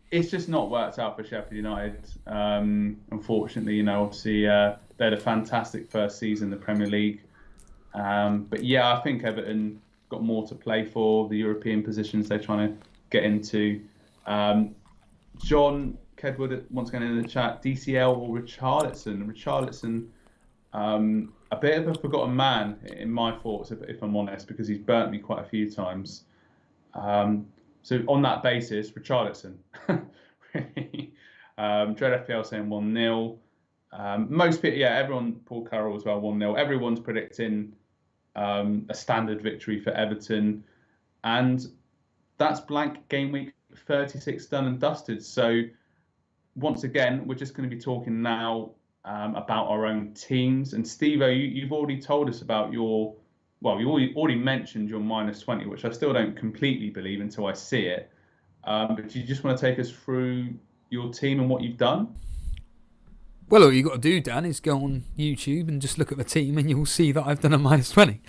C: it's just not worked out for Sheffield United. Unfortunately, obviously they had a fantastic first season in the Premier League, but yeah, I think Everton got more to play for. The European positions they're trying to get into. John Kedwood once again in the chat. DCL or Richarlison? Richarlison. A bit of a forgotten man in my thoughts, if I'm honest, because he's burnt me quite a few times. So on that basis, Richarlison. Really. Dread FPL saying 1-0. Most people, everyone, Paul Carroll as well, 1-0. Everyone's predicting a standard victory for Everton. And that's blank game week 36 done and dusted. So once again, we're just going to be talking now about our own teams. And Steve-O, you've already told us about you already mentioned your -20, which I still don't completely believe until I see it. But do you just want to take us through your team and what you've done?
B: Well, all you've got to do, Dan, is go on YouTube and just look at the team and you'll see that I've done a -20.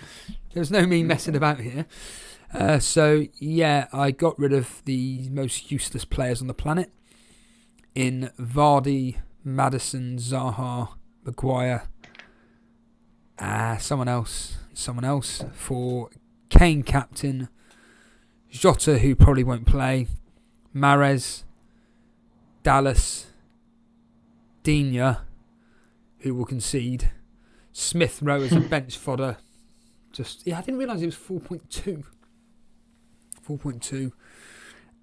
B: There's no me messing about here. So, yeah, I got rid of the most useless players on the planet in Vardy, Maddison, Zaha, Maguire, someone else for Kane captain, Jota, who probably won't play, Mahrez, Dallas, Digne, who will concede, Smith Rowe as a bench fodder. I didn't realise it was 4.2. 4.2.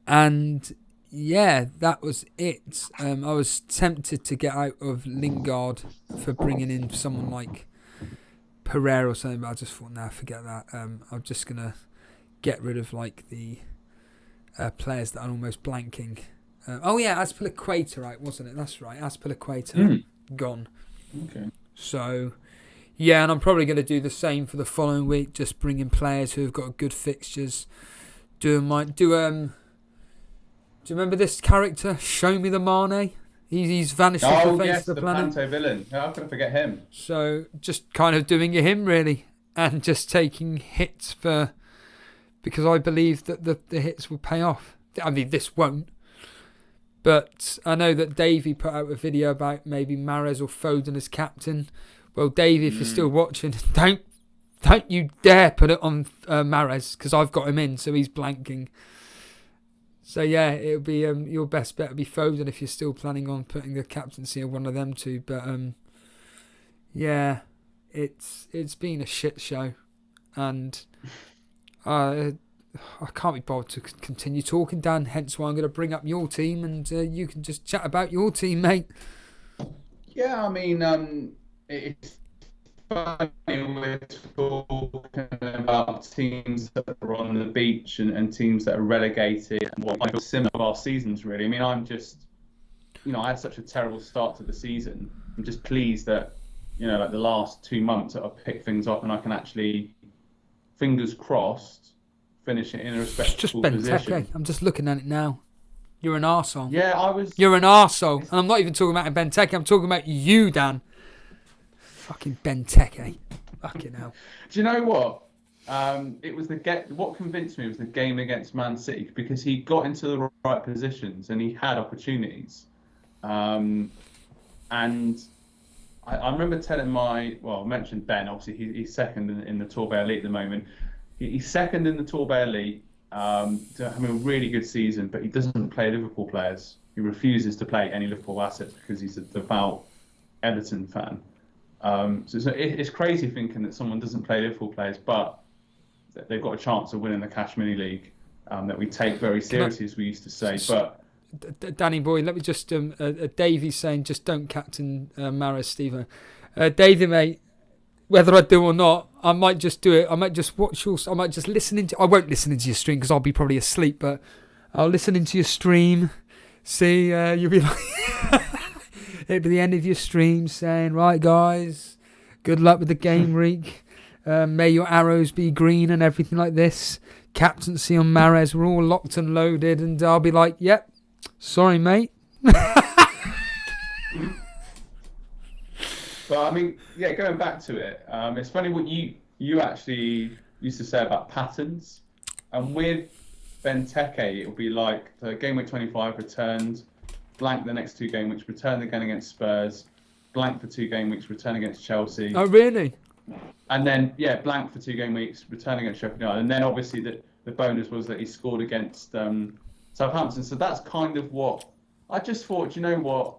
B: And yeah, that was it. I was tempted to get out of Lingard for bringing in someone like Pereira or something, but I just thought, nah, forget that. I'm just going to get rid of the players that are almost blanking. Azpilicueta, right, wasn't it? That's right, Azpilicueta, gone.
C: Okay.
B: So, yeah, and I'm probably going to do the same for the following week, just bring in players who have got good fixtures. Do you remember this character? Show me the Mane. He's vanished off the face of the planet.
C: Panto villain. How can I forget him?
B: So just kind of doing him really, and just taking hits because I believe that the hits will pay off. I mean, this won't, but I know that Davey put out a video about maybe Mahrez or Foden as captain. Well, Davey, if you're still watching, don't you dare put it on Mahrez, because I've got him in, so he's blanking. So yeah, it'll be your best bet will be Foden if you're still planning on putting the captaincy of one of them two. But yeah, it's been a shit show, and I can't be bothered to continue talking, Dan. Hence why I'm going to bring up your team, and you can just chat about your team, mate.
C: Yeah, I mean, it's funny we're talking about teams that are on the beach and teams that are relegated, and what I feel similar to our seasons, really. I mean, I'm just, I had such a terrible start to the season. I'm just pleased that, like the last 2 months that I've picked things up and I can actually, fingers crossed, finish it in a respectable position.
B: Benteke. I'm just looking at it now. You're an arsehole.
C: Yeah,
B: You're an arsehole. And I'm not even talking about Benteke. I'm talking about you, Dan. Fucking Benteke. Fucking hell.
C: Do you know what? It was what convinced me was the game against Man City, because he got into the right positions and he had opportunities. And I remember telling I mentioned Ben, obviously he's second in the Torbay Elite at the moment. He's second in the Torbay Elite, having a really good season, but he doesn't play Liverpool players. He refuses to play any Liverpool assets because he's a devout Everton fan. So it's crazy thinking that someone doesn't play Liverpool players, but they've got a chance of winning the Cash Mini League that we take very seriously, as we used to say. But
B: Danny boy, let me just Davey's saying just don't captain Mahrez, Steve. Davey, mate, whether I do or not, I might just do it. I might just watch your. I might just listen into. I won't listen into your stream because I'll be probably asleep, but I'll listen into your stream. See, you'll be like. It'll be the end of your stream saying, right, guys, good luck with the game week. May your arrows be green and everything like this. Captaincy on Mahrez, we're all locked and loaded. And I'll be like, yep, sorry, mate.
C: But I mean, yeah, going back to it, it's funny what you actually used to say about patterns. And with Benteke, it will be like the game week 25 returned, blank the next 2 game weeks, return again against Spurs, blank for 2 game weeks, return against Chelsea.
B: Oh, really?
C: And then, blank for 2 game weeks, return against Sheffield United. And then obviously the bonus was that he scored against Southampton. So that's kind of what I just thought, you know what,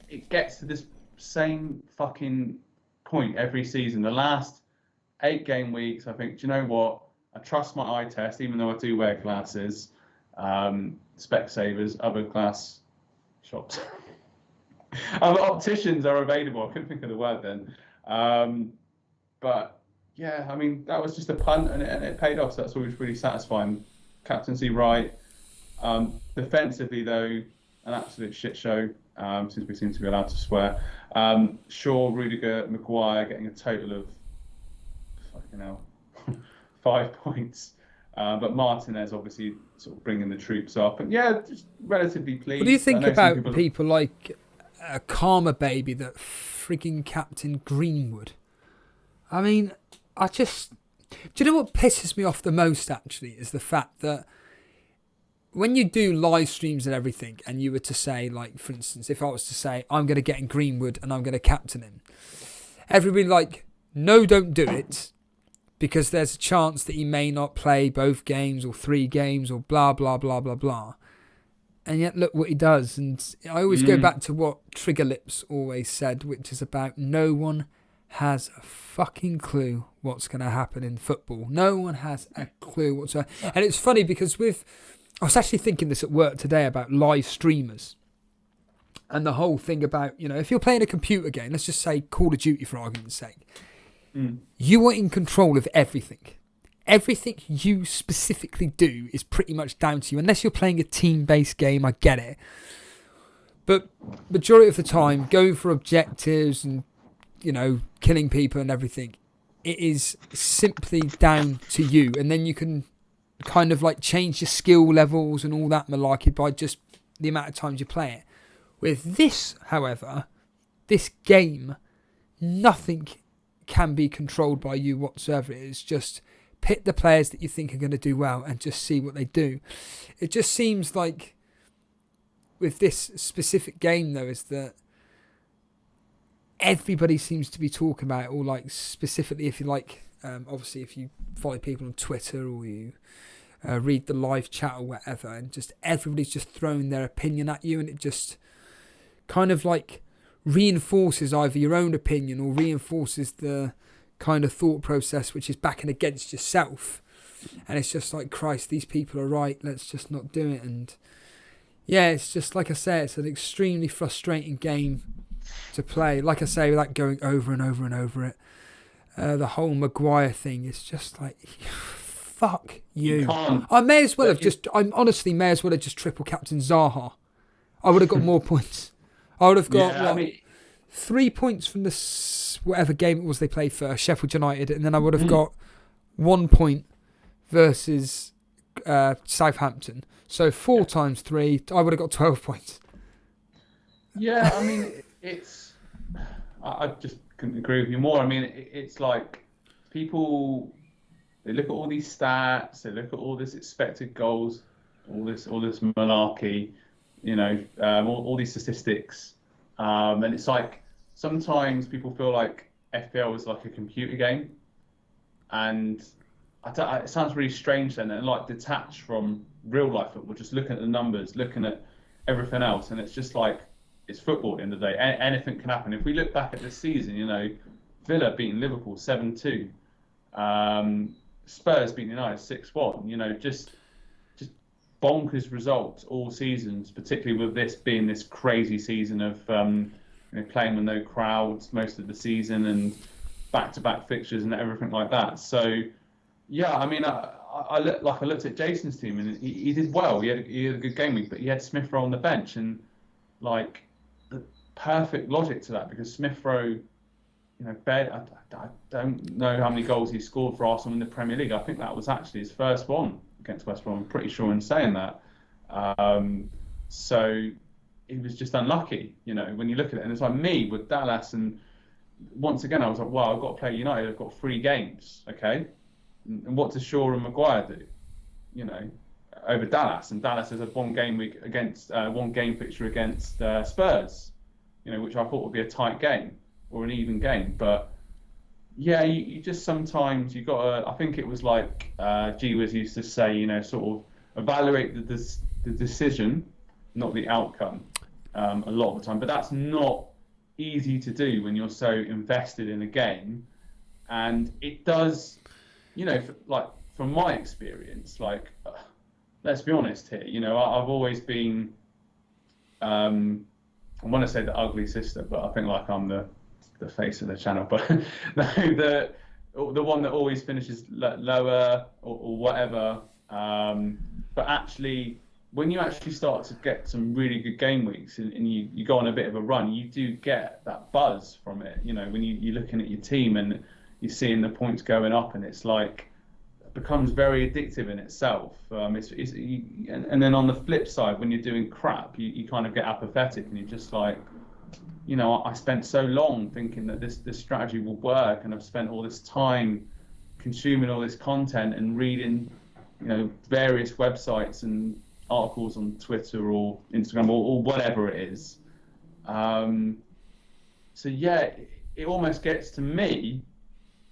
C: it gets to this same fucking point every season. The last 8 game weeks, I think, do you know what, I trust my eye test, even though I do wear glasses, Specsavers, other glass shops. Other opticians are available. I couldn't think of the word then. But yeah, I mean, that was just a punt and it paid off. So that's always really satisfying. Captaincy right. Defensively though, an absolute shit show. Since we seem to be allowed to swear. Shaw, Rudiger, Maguire getting a total of 5 points. But Martinez obviously sort of bringing the troops up, and yeah, just relatively pleased.
B: What do you think about people like Karma Baby that freaking Captain Greenwood? I mean, do you know what pisses me off the most actually is the fact that when you do live streams and everything, and you were to say, like, for instance, if I was to say I'm going to get in Greenwood and I'm going to captain him, everybody like, no, don't do it. Because there's a chance that he may not play both games or 3 games or blah, blah, blah, blah, blah. And yet look what he does. And I always go back to what Trigger Lips always said, which is about no one has a fucking clue what's going to happen in football. No one has a clue whatsoever. And it's funny because I was actually thinking this at work today about live streamers. And the whole thing about, if you're playing a computer game, let's just say Call of Duty for argument's sake. You are in control of everything. Everything you specifically do is pretty much down to you. Unless you're playing a team-based game, I get it. But majority of the time, going for objectives and, killing people and everything, it is simply down to you. And then you can kind of like change your skill levels and all that malarkey by just the amount of times you play it. With this, however, this game, nothing can be controlled by you whatsoever. It is just pick the players that you think are going to do well and just see what they do. It just seems like with this specific game though is that everybody seems to be talking about it, or like specifically if you like obviously if you follow people on Twitter or you read the live chat or whatever, and just everybody's just throwing their opinion at you, and it just kind of like reinforces either your own opinion or reinforces the kind of thought process which is backing against yourself. And it's just like, Christ, these people are right, let's just not do it. And yeah, it's just like I say, it's an extremely frustrating game to play. Like I say, without going over and over and over it, the whole Maguire thing is just like, fuck you. I may as well have just triple captain Zaha. I would have got more points. I would have got 3 points from whatever game it was they played first, Sheffield United, and then I would have got 1 point versus Southampton. So 4 times 3, I would have got 12 points.
C: Yeah, I mean, I just couldn't agree with you more. I mean, it's like people, they look at all these stats, they look at all this expected goals, all this malarkey, all these statistics, and it's like sometimes people feel like FPL is like a computer game, and it sounds really strange then, and like detached from real life football, just looking at the numbers, looking at everything else, and it's just like it's football at the end of the day. Anything can happen. If we look back at this season, Villa beating Liverpool 7-2, Spurs beating United 6-1. Just bonkers results all seasons, particularly with this being this crazy season of playing with no crowds most of the season and back-to-back fixtures and everything like that. So, yeah, I mean, I looked at Jason's team and he did well. He had a good game week, but he had Smith Rowe on the bench, and like the perfect logic to that, because Smith Rowe, I don't know how many goals he scored for Arsenal in the Premier League. I think that was actually his first one against West Brom. I'm pretty sure in saying that. So he was just unlucky, when you look at it. And it's like me with Dallas, and once again I was like, wow, I've got to play United. I've got 3 games, okay. And what does Shaw and Maguire do? Over Dallas, and Dallas has had one game fixture against Spurs, which I thought would be a tight game or an even game. But yeah, you just sometimes you got to. I think it was like G Wiz used to say, sort of evaluate the decision, not the outcome, a lot of the time. But that's not easy to do when you're so invested in a game, and it does. From my experience, let's be honest here. I've always been, I want to say the ugly sister, but I think I'm the face of the channel. But the one that always finishes lower or whatever. But actually, when you actually start to get some really good game weeks and you go on a bit of a run, you do get that buzz from it. When you're looking at your team and you're seeing the points going up, and it's like it becomes very addictive in itself. And then on the flip side, when you're doing crap, you kind of get apathetic, and you're just like, I spent so long thinking that this strategy will work, and I've spent all this time consuming all this content and reading, various websites and articles on Twitter or Instagram or whatever it is. So yeah, it almost gets to me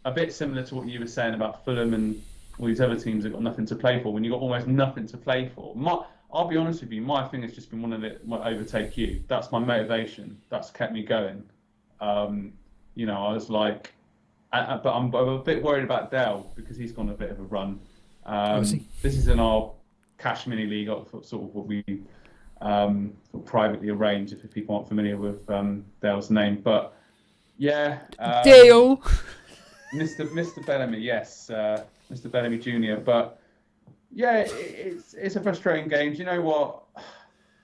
C: a bit similar to what you were saying about Fulham and all these other teams that got nothing to play for. When you got almost nothing to play for, I'll be honest with you, my thing has just been overtake you. That's my motivation. That's kept me going. I was like, but I'm a bit worried about Dale because he's gone a bit of a run. This is in our cash mini league, sort of what we privately arrange, if people aren't familiar with Dale's name. But yeah,
B: Dale.
C: Mr. Bellamy, yes, Mr. Bellamy Jr. But yeah, it's a frustrating game. Do you know what?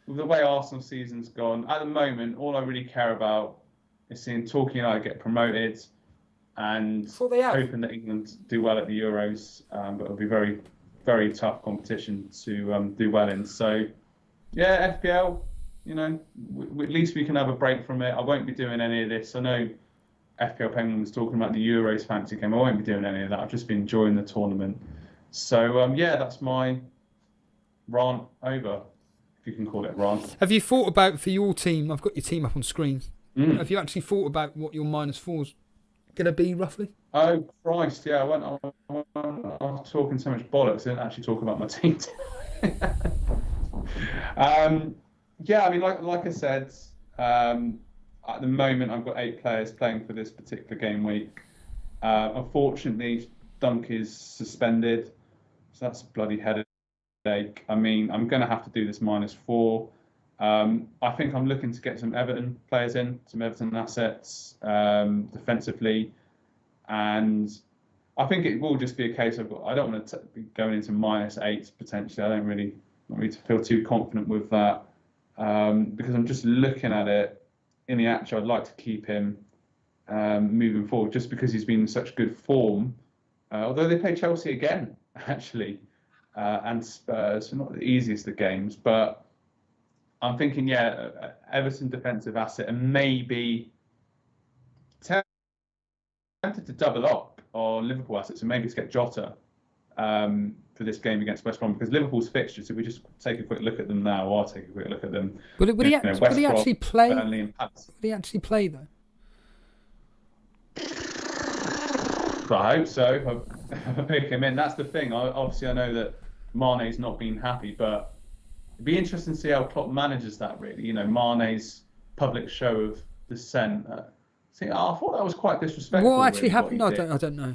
C: With the way Arsenal season's gone, at the moment, all I really care about is seeing Torquay United get promoted and hoping that England do well at the Euros. But it'll be very, very tough competition to do well in. So yeah, FPL, at least we can have a break from it. I won't be doing any of this. I know FPL Penguin was talking about the Euros fantasy game. I won't be doing any of that. I've just been enjoying the tournament. So yeah, that's my rant over, if you can call it rant.
B: Have you thought about, for your team, I've got your team up on screen, have you actually thought about what your -4's going to be roughly?
C: Oh Christ, yeah, I was talking so much bollocks, I didn't actually talk about my team. Yeah, I mean, like I said, at the moment, I've got 8 players playing for this particular game week. Unfortunately, Dunk is suspended, so that's a bloody headache. I mean, I'm going to have to do this -4. I think I'm looking to get some Everton players in, some Everton assets defensively, and I think it will just be a case of I don't want to be going into -8 potentially. I don't really feel too confident with that because I'm just looking at it. In the actual, I'd like to keep him moving forward just because he's been in such good form. Although they play Chelsea again, actually, and Spurs, so not the easiest of games. But I'm thinking, yeah, Everton defensive asset and maybe double up on Liverpool assets and maybe to get Jota for this game against West Brom, because Liverpool's fixtures, if we just take a quick look at them now, or I'll take a quick look at them.
B: Would he actually play?
C: Burnley and Palace.
B: Would he actually play though?
C: I hope so. If I pick him in, that's the thing. Obviously, I know that Mane's not been happy, but it'd be interesting to see how Klopp manages that. Really, Mane's public show of dissent. I thought that was quite disrespectful.
B: What actually
C: really,
B: happened?
C: what
B: I don't know.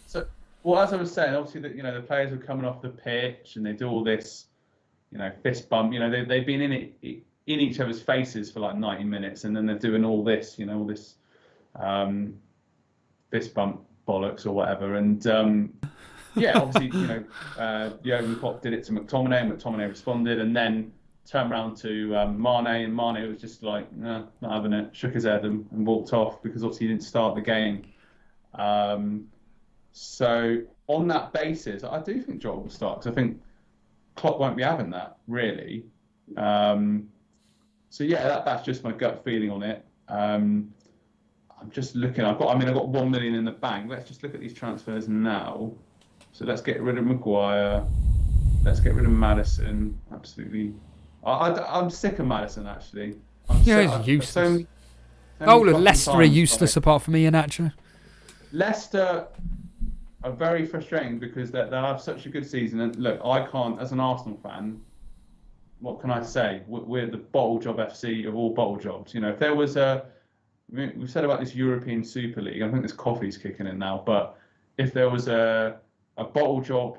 C: So, well, as I was saying, obviously that the players were coming off the pitch and they do all this, fist bump. They've been in each other's faces for like 90 minutes, and then they're doing all this, all this fist bump bollocks or whatever. And obviously, Jurgen Klopp did it to McTominay, and McTominay responded, and then turned around to Mane, and Mane was just like, nah, not having it, shook his head and walked off, because obviously he didn't start the game. So on that basis, I do think Jota will start, because I think Klopp won't be having that, really. That's just my gut feeling on it. I'm just looking. I've got 1 million in the bank. Let's just look at these transfers now. So let's get rid of Maguire. Let's get rid of Maddison. Absolutely. I'm sick of Maddison, actually.
B: He's useless. Leicester are useless apart from Ian Atcher.
C: Leicester are very frustrating because they have such a good season. And look, I can't, as an Arsenal fan, what can I say? We're the bottle job FC of all bottle jobs. If there was we've said about this European Super League, I think this coffee's kicking in now, but if there was a bottle job,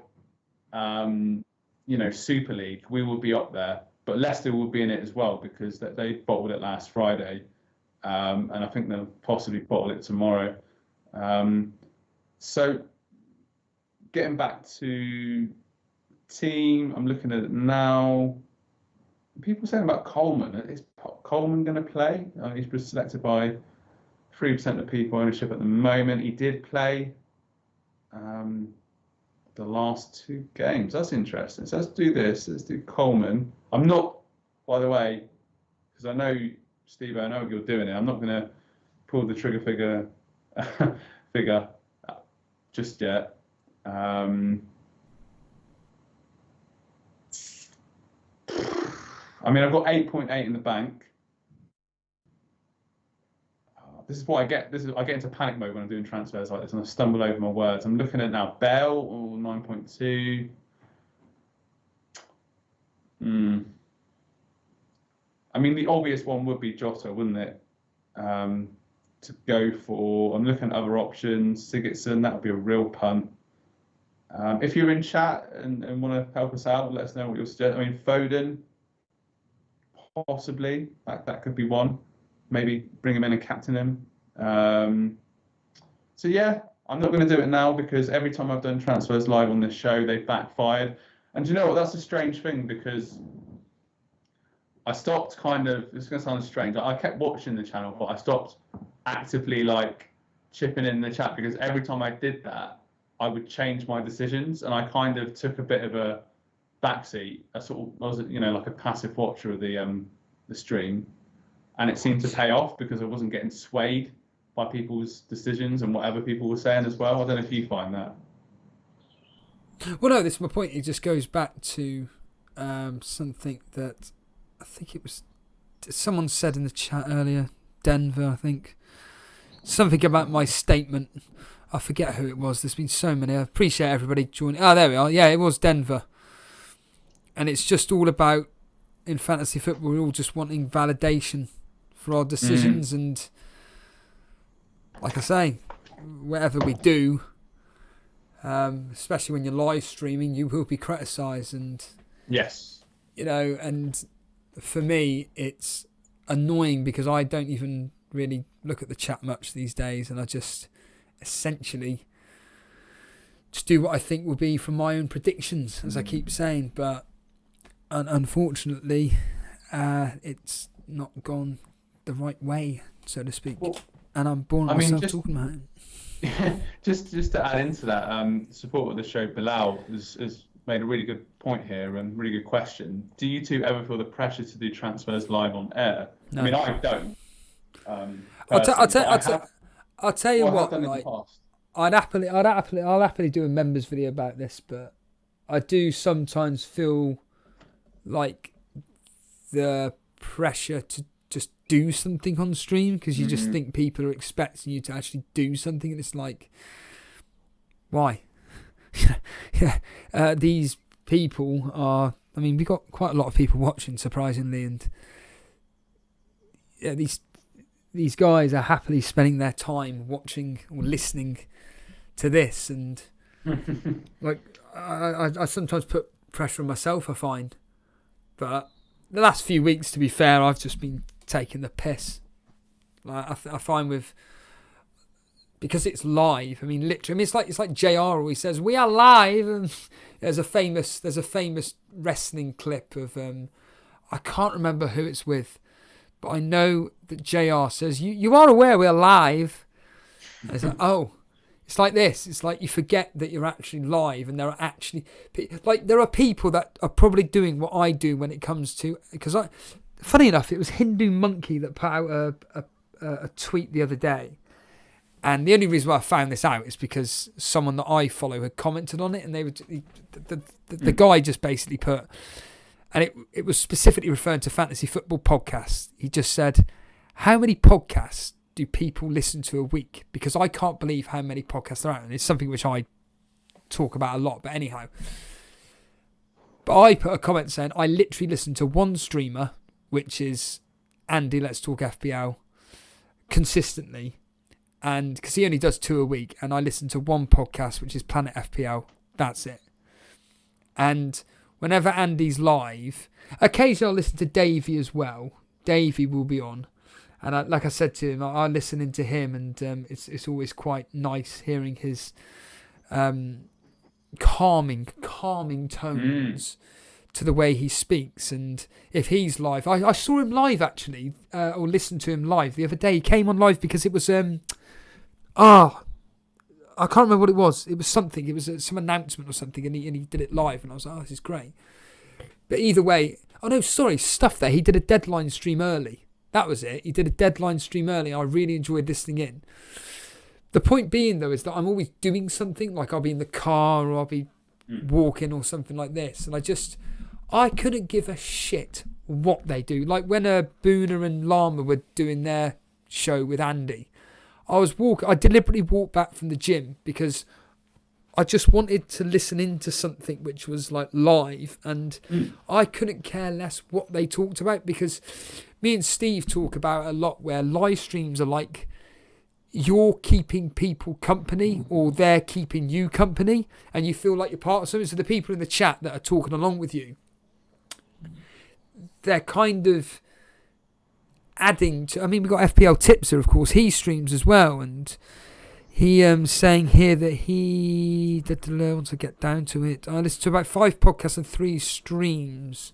C: Super League, we would be up there. But Leicester will be in it as well, because they bottled it last Friday, and I think they'll possibly bottle it tomorrow. So getting back to team, I'm looking at it now. People saying about Coleman. Is Coleman going to play? He's selected by 3% of people ownership at the moment. He did play the last 2 games. That's interesting. So let's do this. Let's do Coleman. I'm not, by the way, because I know, Steve, I know what you're doing here. I'm not going to pull the trigger figure just yet. I've got 8.8 in the bank. This is what I get. I get into panic mode when I'm doing transfers like this, and I stumble over my words. I'm looking at now Bell, 9.2. The obvious one would be Jota, wouldn't it? To go for. I'm looking at other options. Sigurdsson, that would be a real punt. If you're in chat and want to help us out, let us know what you're suggesting. Foden, possibly. That could be one. Maybe bring him in and captain him. I'm not going to do it now, because every time I've done transfers live on this show, they've backfired. And do you know what? That's a strange thing, because I stopped it's going to sound strange. I kept watching the channel, but I stopped actively chipping in the chat, because every time I did that, I would change my decisions, and I kind of took a bit of a backseat. I was like a passive watcher of the stream. And it seemed to pay off, because I wasn't getting swayed by people's decisions and whatever people were saying as well. I don't know if you find that.
B: Well, no, this is my point. It just goes back to something that I think it was someone said in the chat earlier, Denver, I think. Something about my statement. I forget who it was. There's been so many. I appreciate everybody joining. Oh, there we are. Yeah, it was Denver. And it's just all about, in fantasy football, we're all just wanting validation for our decisions, and like I say, whatever we do, especially when you're live streaming, you will be criticised, and
C: yes,
B: and for me it's annoying, because I don't even really look at the chat much these days, and I just essentially just do what I think will be from my own predictions, as I keep saying, but unfortunately it's not gone the right way, so to speak. Well, and I'm boring myself talking about it.
C: just to add into that, support of the show, Bilal has made a really good point here, and really good question. Do you two ever feel the pressure to do transfers live on air? No. I don't.
B: I'll tell you what. I'll happily do a members video about this, but I do sometimes feel like the pressure to just do something on stream, because you just think people are expecting you to actually do something, and it's like, why? These people are, I mean, we got quite a lot of people watching, surprisingly, and yeah, these guys are happily spending their time watching or listening to this, and like I sometimes put pressure on myself, I find, but the last few weeks, to be fair, I've just been taking the piss. Like I find because it's live. I mean, literally, it's like JR always says, "We are live." And there's a famous wrestling clip of I can't remember who it's with, but I know that JR says, "You are aware we are live." And it's like, oh. It's like this. It's like you forget that you're actually live, and there are people that are probably doing what I do when it comes to, because funny enough, it was Hindu Monkey that put out a tweet the other day, and the only reason why I found this out is because someone that I follow had commented on it, and the guy just basically put, and it was specifically referring to fantasy football podcasts. He just said, "How many podcasts do people listen to a week? Because I can't believe how many podcasts there are." And it's something which I talk about a lot, but anyhow. But I put a comment saying I literally listen to one streamer, which is Andy Let's Talk FPL, consistently, and because he only does 2 a week, and I listen to one podcast, which is Planet FPL. That's it. And whenever Andy's live, occasionally I'll listen to Davey as well. Davey will be on. And like I said to him, I listen into him, and it's always quite nice hearing his calming tones to the way he speaks. And if he's live, I saw him live actually, or listened to him live the other day. He came on live because it was I can't remember what it was. It was something. It was some announcement or something, and he did it live, and I was like, oh, this is great. But either way, stuff there. He did a deadline stream early. That was it. He did a deadline stream early. I really enjoyed listening in. The point being, though, is that I'm always doing something. Like I'll be in the car, or I'll be walking, or something like this. And I couldn't give a shit what they do. Like when Boona and Lama were doing their show with Andy, I deliberately walked back from the gym because I just wanted to listen into something which was like live, and I couldn't care less what they talked about, because me and Steve talk about a lot where live streams are like you're keeping people company, or they're keeping you company, and you feel like you're part of something. So the people in the chat that are talking along with you, they're kind of adding to. I mean, we've got FPL Tipser, of course. He streams as well, and he saying here that he once I get down to it, I listen to about 5 podcasts and 3 streams.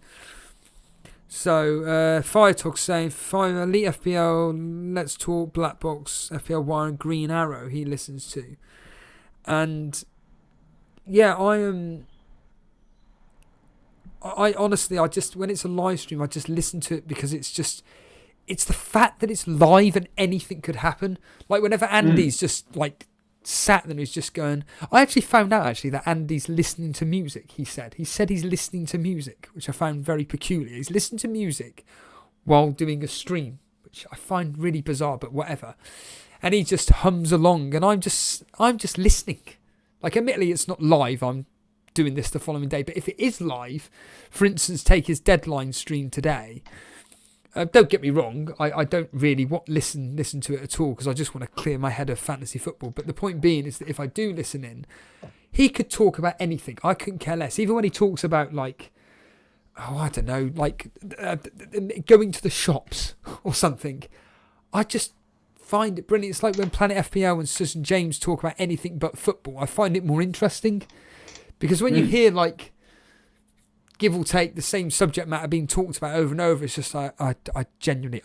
B: So Fire Talk saying Elite FPL, Let's Talk, Black Box, FPL Wire, and Green Arrow he listens to. And yeah, I honestly, when it's a live stream, I just listen to it because it's the fact that it's live and anything could happen. Like whenever Andy's just like sat there and he's just going, I actually found out that Andy's listening to music. He said he's listening to music, which I found very peculiar. He's listening to music while doing a stream, which I find really bizarre, but whatever. And he just hums along, and I'm just listening. Like, admittedly, it's not live. I'm doing this the following day, but if it is live, for instance, take his deadline stream today. Don't get me wrong, I don't really listen to it at all, because I just want to clear my head of fantasy football. But the point being is that if I do listen in, he could talk about anything. I couldn't care less. Even when he talks about, like, I don't know, like going to the shops or something, I just find it brilliant. It's like when Planet FPL and Sus and James talk about anything but football. I find it more interesting, because when you hear, like, give or take the same subject matter being talked about over and over, it's just like I genuinely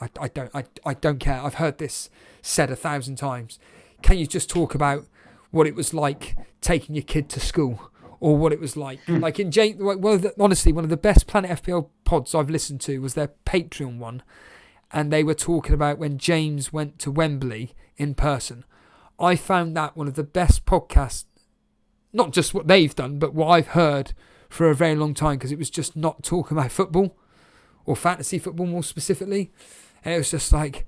B: don't care. I've heard this said 1,000 times. Can you just talk about what it was like taking your kid to school, or what it was like in James? Honestly, one of the best Planet FPL pods I've listened to was their Patreon one, and they were talking about when James went to Wembley in person. I found that one of the best podcasts, not just what they've done, but what I've heard for a very long time, because it was just not talking about football, or fantasy football more specifically. And it was just like,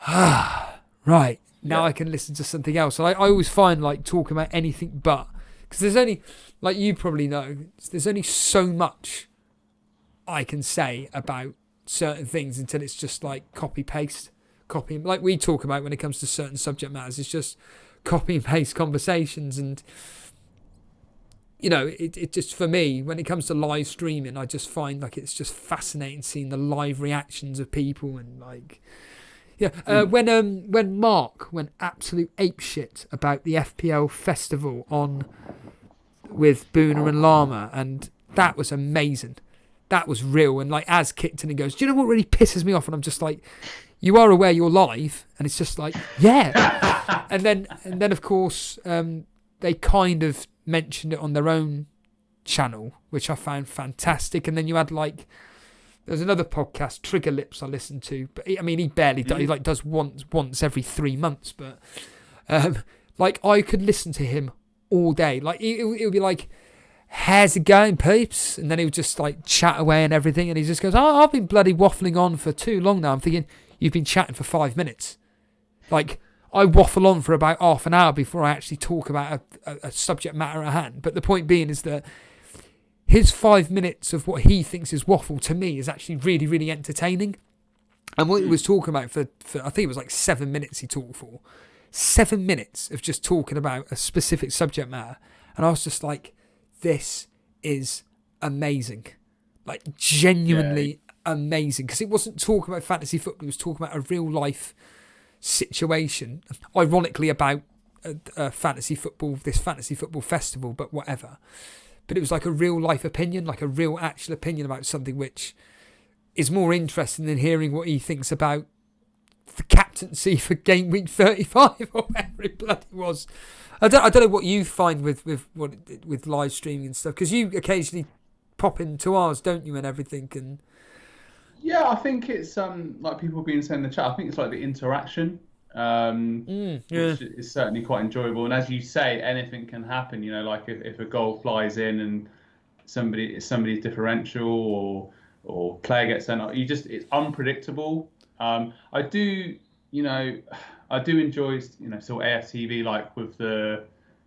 B: right, now I can listen to something else. And I always find like talking about anything but, because there's only, like you probably know, there's only so much I can say about certain things until it's just like copy like we talk about when it comes to certain subject matters. It's just copy and paste conversations. And you know, it just, for me, when it comes to live streaming, I just find like it's just fascinating seeing the live reactions of people. And like, when Mark went absolute apeshit about the FPL festival on with Boona and Llama, and that was amazing. That was real. And like, Az kicked in and goes, do you know what really pisses me off? And I'm just like, you are aware you're live? And it's just like, yeah. and then of course, they kind of mentioned it on their own channel, which I found fantastic. And then you had like, there's another podcast, Trigger Lips, I listened to, but he barely does. He like does once every 3 months, but like I could listen to him all day. Like it would be like, how's it going, peeps? And then he would just like chat away and everything, and he just goes, oh, I've been bloody waffling on for too long now. I'm thinking, you've been chatting for 5 minutes. Like, I waffle on for about half an hour before I actually talk about a subject matter at hand. But the point being is that his 5 minutes of what he thinks is waffle, to me, is actually really, really entertaining. And what he was talking about for I think it was like 7 minutes he talked for. 7 minutes of just talking about a specific subject matter. And I was just like, this is amazing. Like, genuinely amazing. Because it wasn't talking about fantasy football, it was talking about a real life situation, ironically about fantasy football, this fantasy football festival, but whatever. But it was like a real life opinion, like a real actual opinion about something which is more interesting than hearing what he thinks about the captaincy for game week 35 or whatever it bloody was. I don't know what you find with live streaming and stuff, because you occasionally pop into ours, don't you, and everything. And
C: yeah, I think it's like people have been saying in the chat, I think it's like the interaction, which is certainly quite enjoyable. And as you say, anything can happen. You know, like if a goal flies in and somebody's differential or player gets sent off, it's unpredictable. I do enjoy sort of AFTV, like with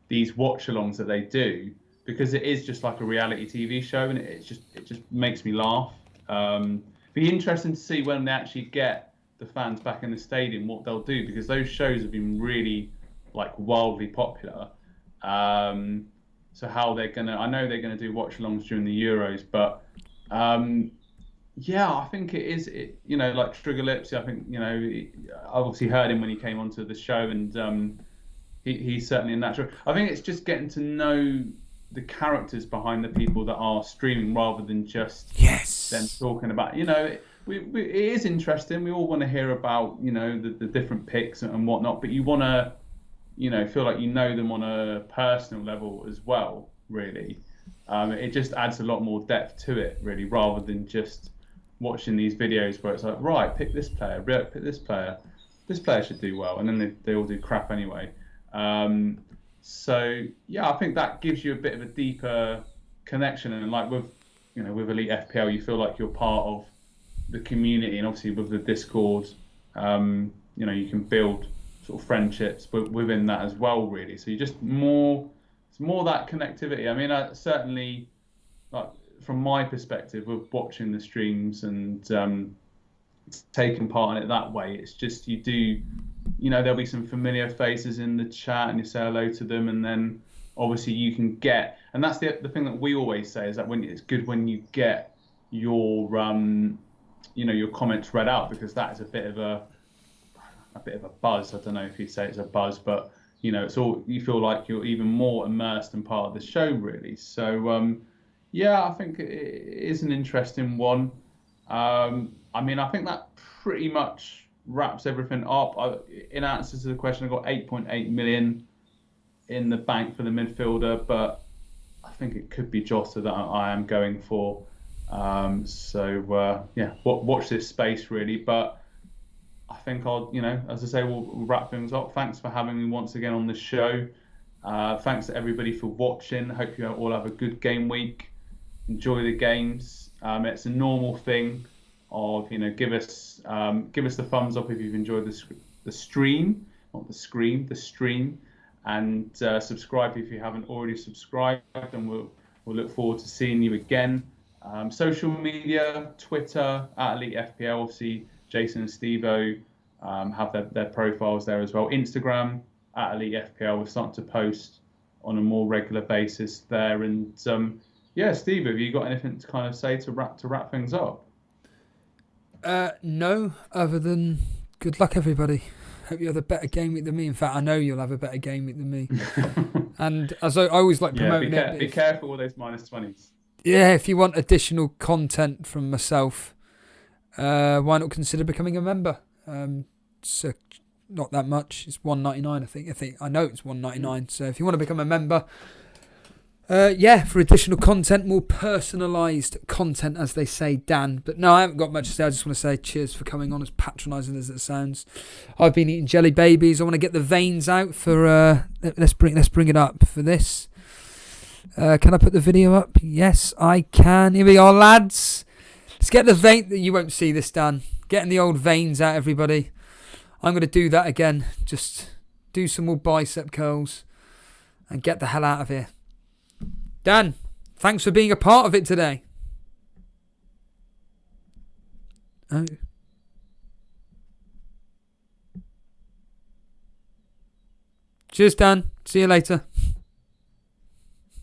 C: these watch-alongs that they do, because it is just like a reality TV show, and it just makes me laugh. Be interesting to see when they actually get the fans back in the stadium, what they'll do, because those shows have been really like wildly popular. So how I know they're gonna do watch-alongs during the Euros, but yeah, I think it is. Like Trigger Lips. I think I obviously heard him when he came onto the show, and he's certainly a natural. I think it's just getting to know the characters behind the people that are streaming, rather than just them talking about. It is interesting. We all want to hear about the different picks and whatnot, but you want to feel like you know them on a personal level as well. Really, it just adds a lot more depth to it, really, rather than just watching these videos where it's like, right, pick this player, pick this player should do well, and then they all do crap anyway. So yeah, I think that gives you a bit of a deeper connection, and like with Elite FPL, you feel like you're part of the community, and obviously with the Discord, you can build sort of friendships within that as well, really. So it's more that connectivity. I mean, I certainly, like, from my perspective of watching the streams and taking part in it that way, it's just there'll be some familiar faces in the chat, and you say hello to them, and then obviously you can get, and that's the thing that we always say, is that it's good when you get your your comments read out, because that is a bit of a buzz. I don't know if you say it's a buzz, but it's all, you feel like you're even more immersed and part of the show, really. So yeah, I think it is an interesting one. I think that pretty much wraps everything up. In answer to the question, I got 8.8 million in the bank for the midfielder, but I think it could be Jota that I am going for. So yeah, watch this space, really. But I think I'll, as I say, we'll wrap things up. Thanks for having me once again on the show. Thanks to everybody for watching. Hope you all have a good game week. Enjoy the games. It's a normal thing of, give us the thumbs up if you've enjoyed the stream, not the screen, the stream, and subscribe if you haven't already subscribed. And we'll look forward to seeing you again. Social media, Twitter @Elite FPL. Obviously, Jason and Steve-O have their profiles there as well. Instagram @Elite FPL. We're starting to post on a more regular basis there. And Steve, have you got anything to kind of say to wrap things up?
B: No, other than good luck, everybody. Hope you have a better game week than me. In fact, I know you'll have a better game week than me. And as I always like promoting
C: be careful with those -20s.
B: Yeah, if you want additional content from myself, why not consider becoming a member? It's not that much. It's $1.99, I think. I know it's $1.99. So if you want to become a member, for additional content, more personalised content, as they say, Dan. But no, I haven't got much to say. I just want to say cheers for coming on, as patronising as it sounds. I've been eating jelly babies. I want to get the veins out for. Let's bring it up for this. Can I put the video up? Yes, I can. Here we are, lads. Let's get the vein. You won't see this, Dan. Getting the old veins out, everybody. I'm going to do that again. Just do some more bicep curls and get the hell out of here. Dan, thanks for being a part of it today. Oh. Cheers, Dan. See you later.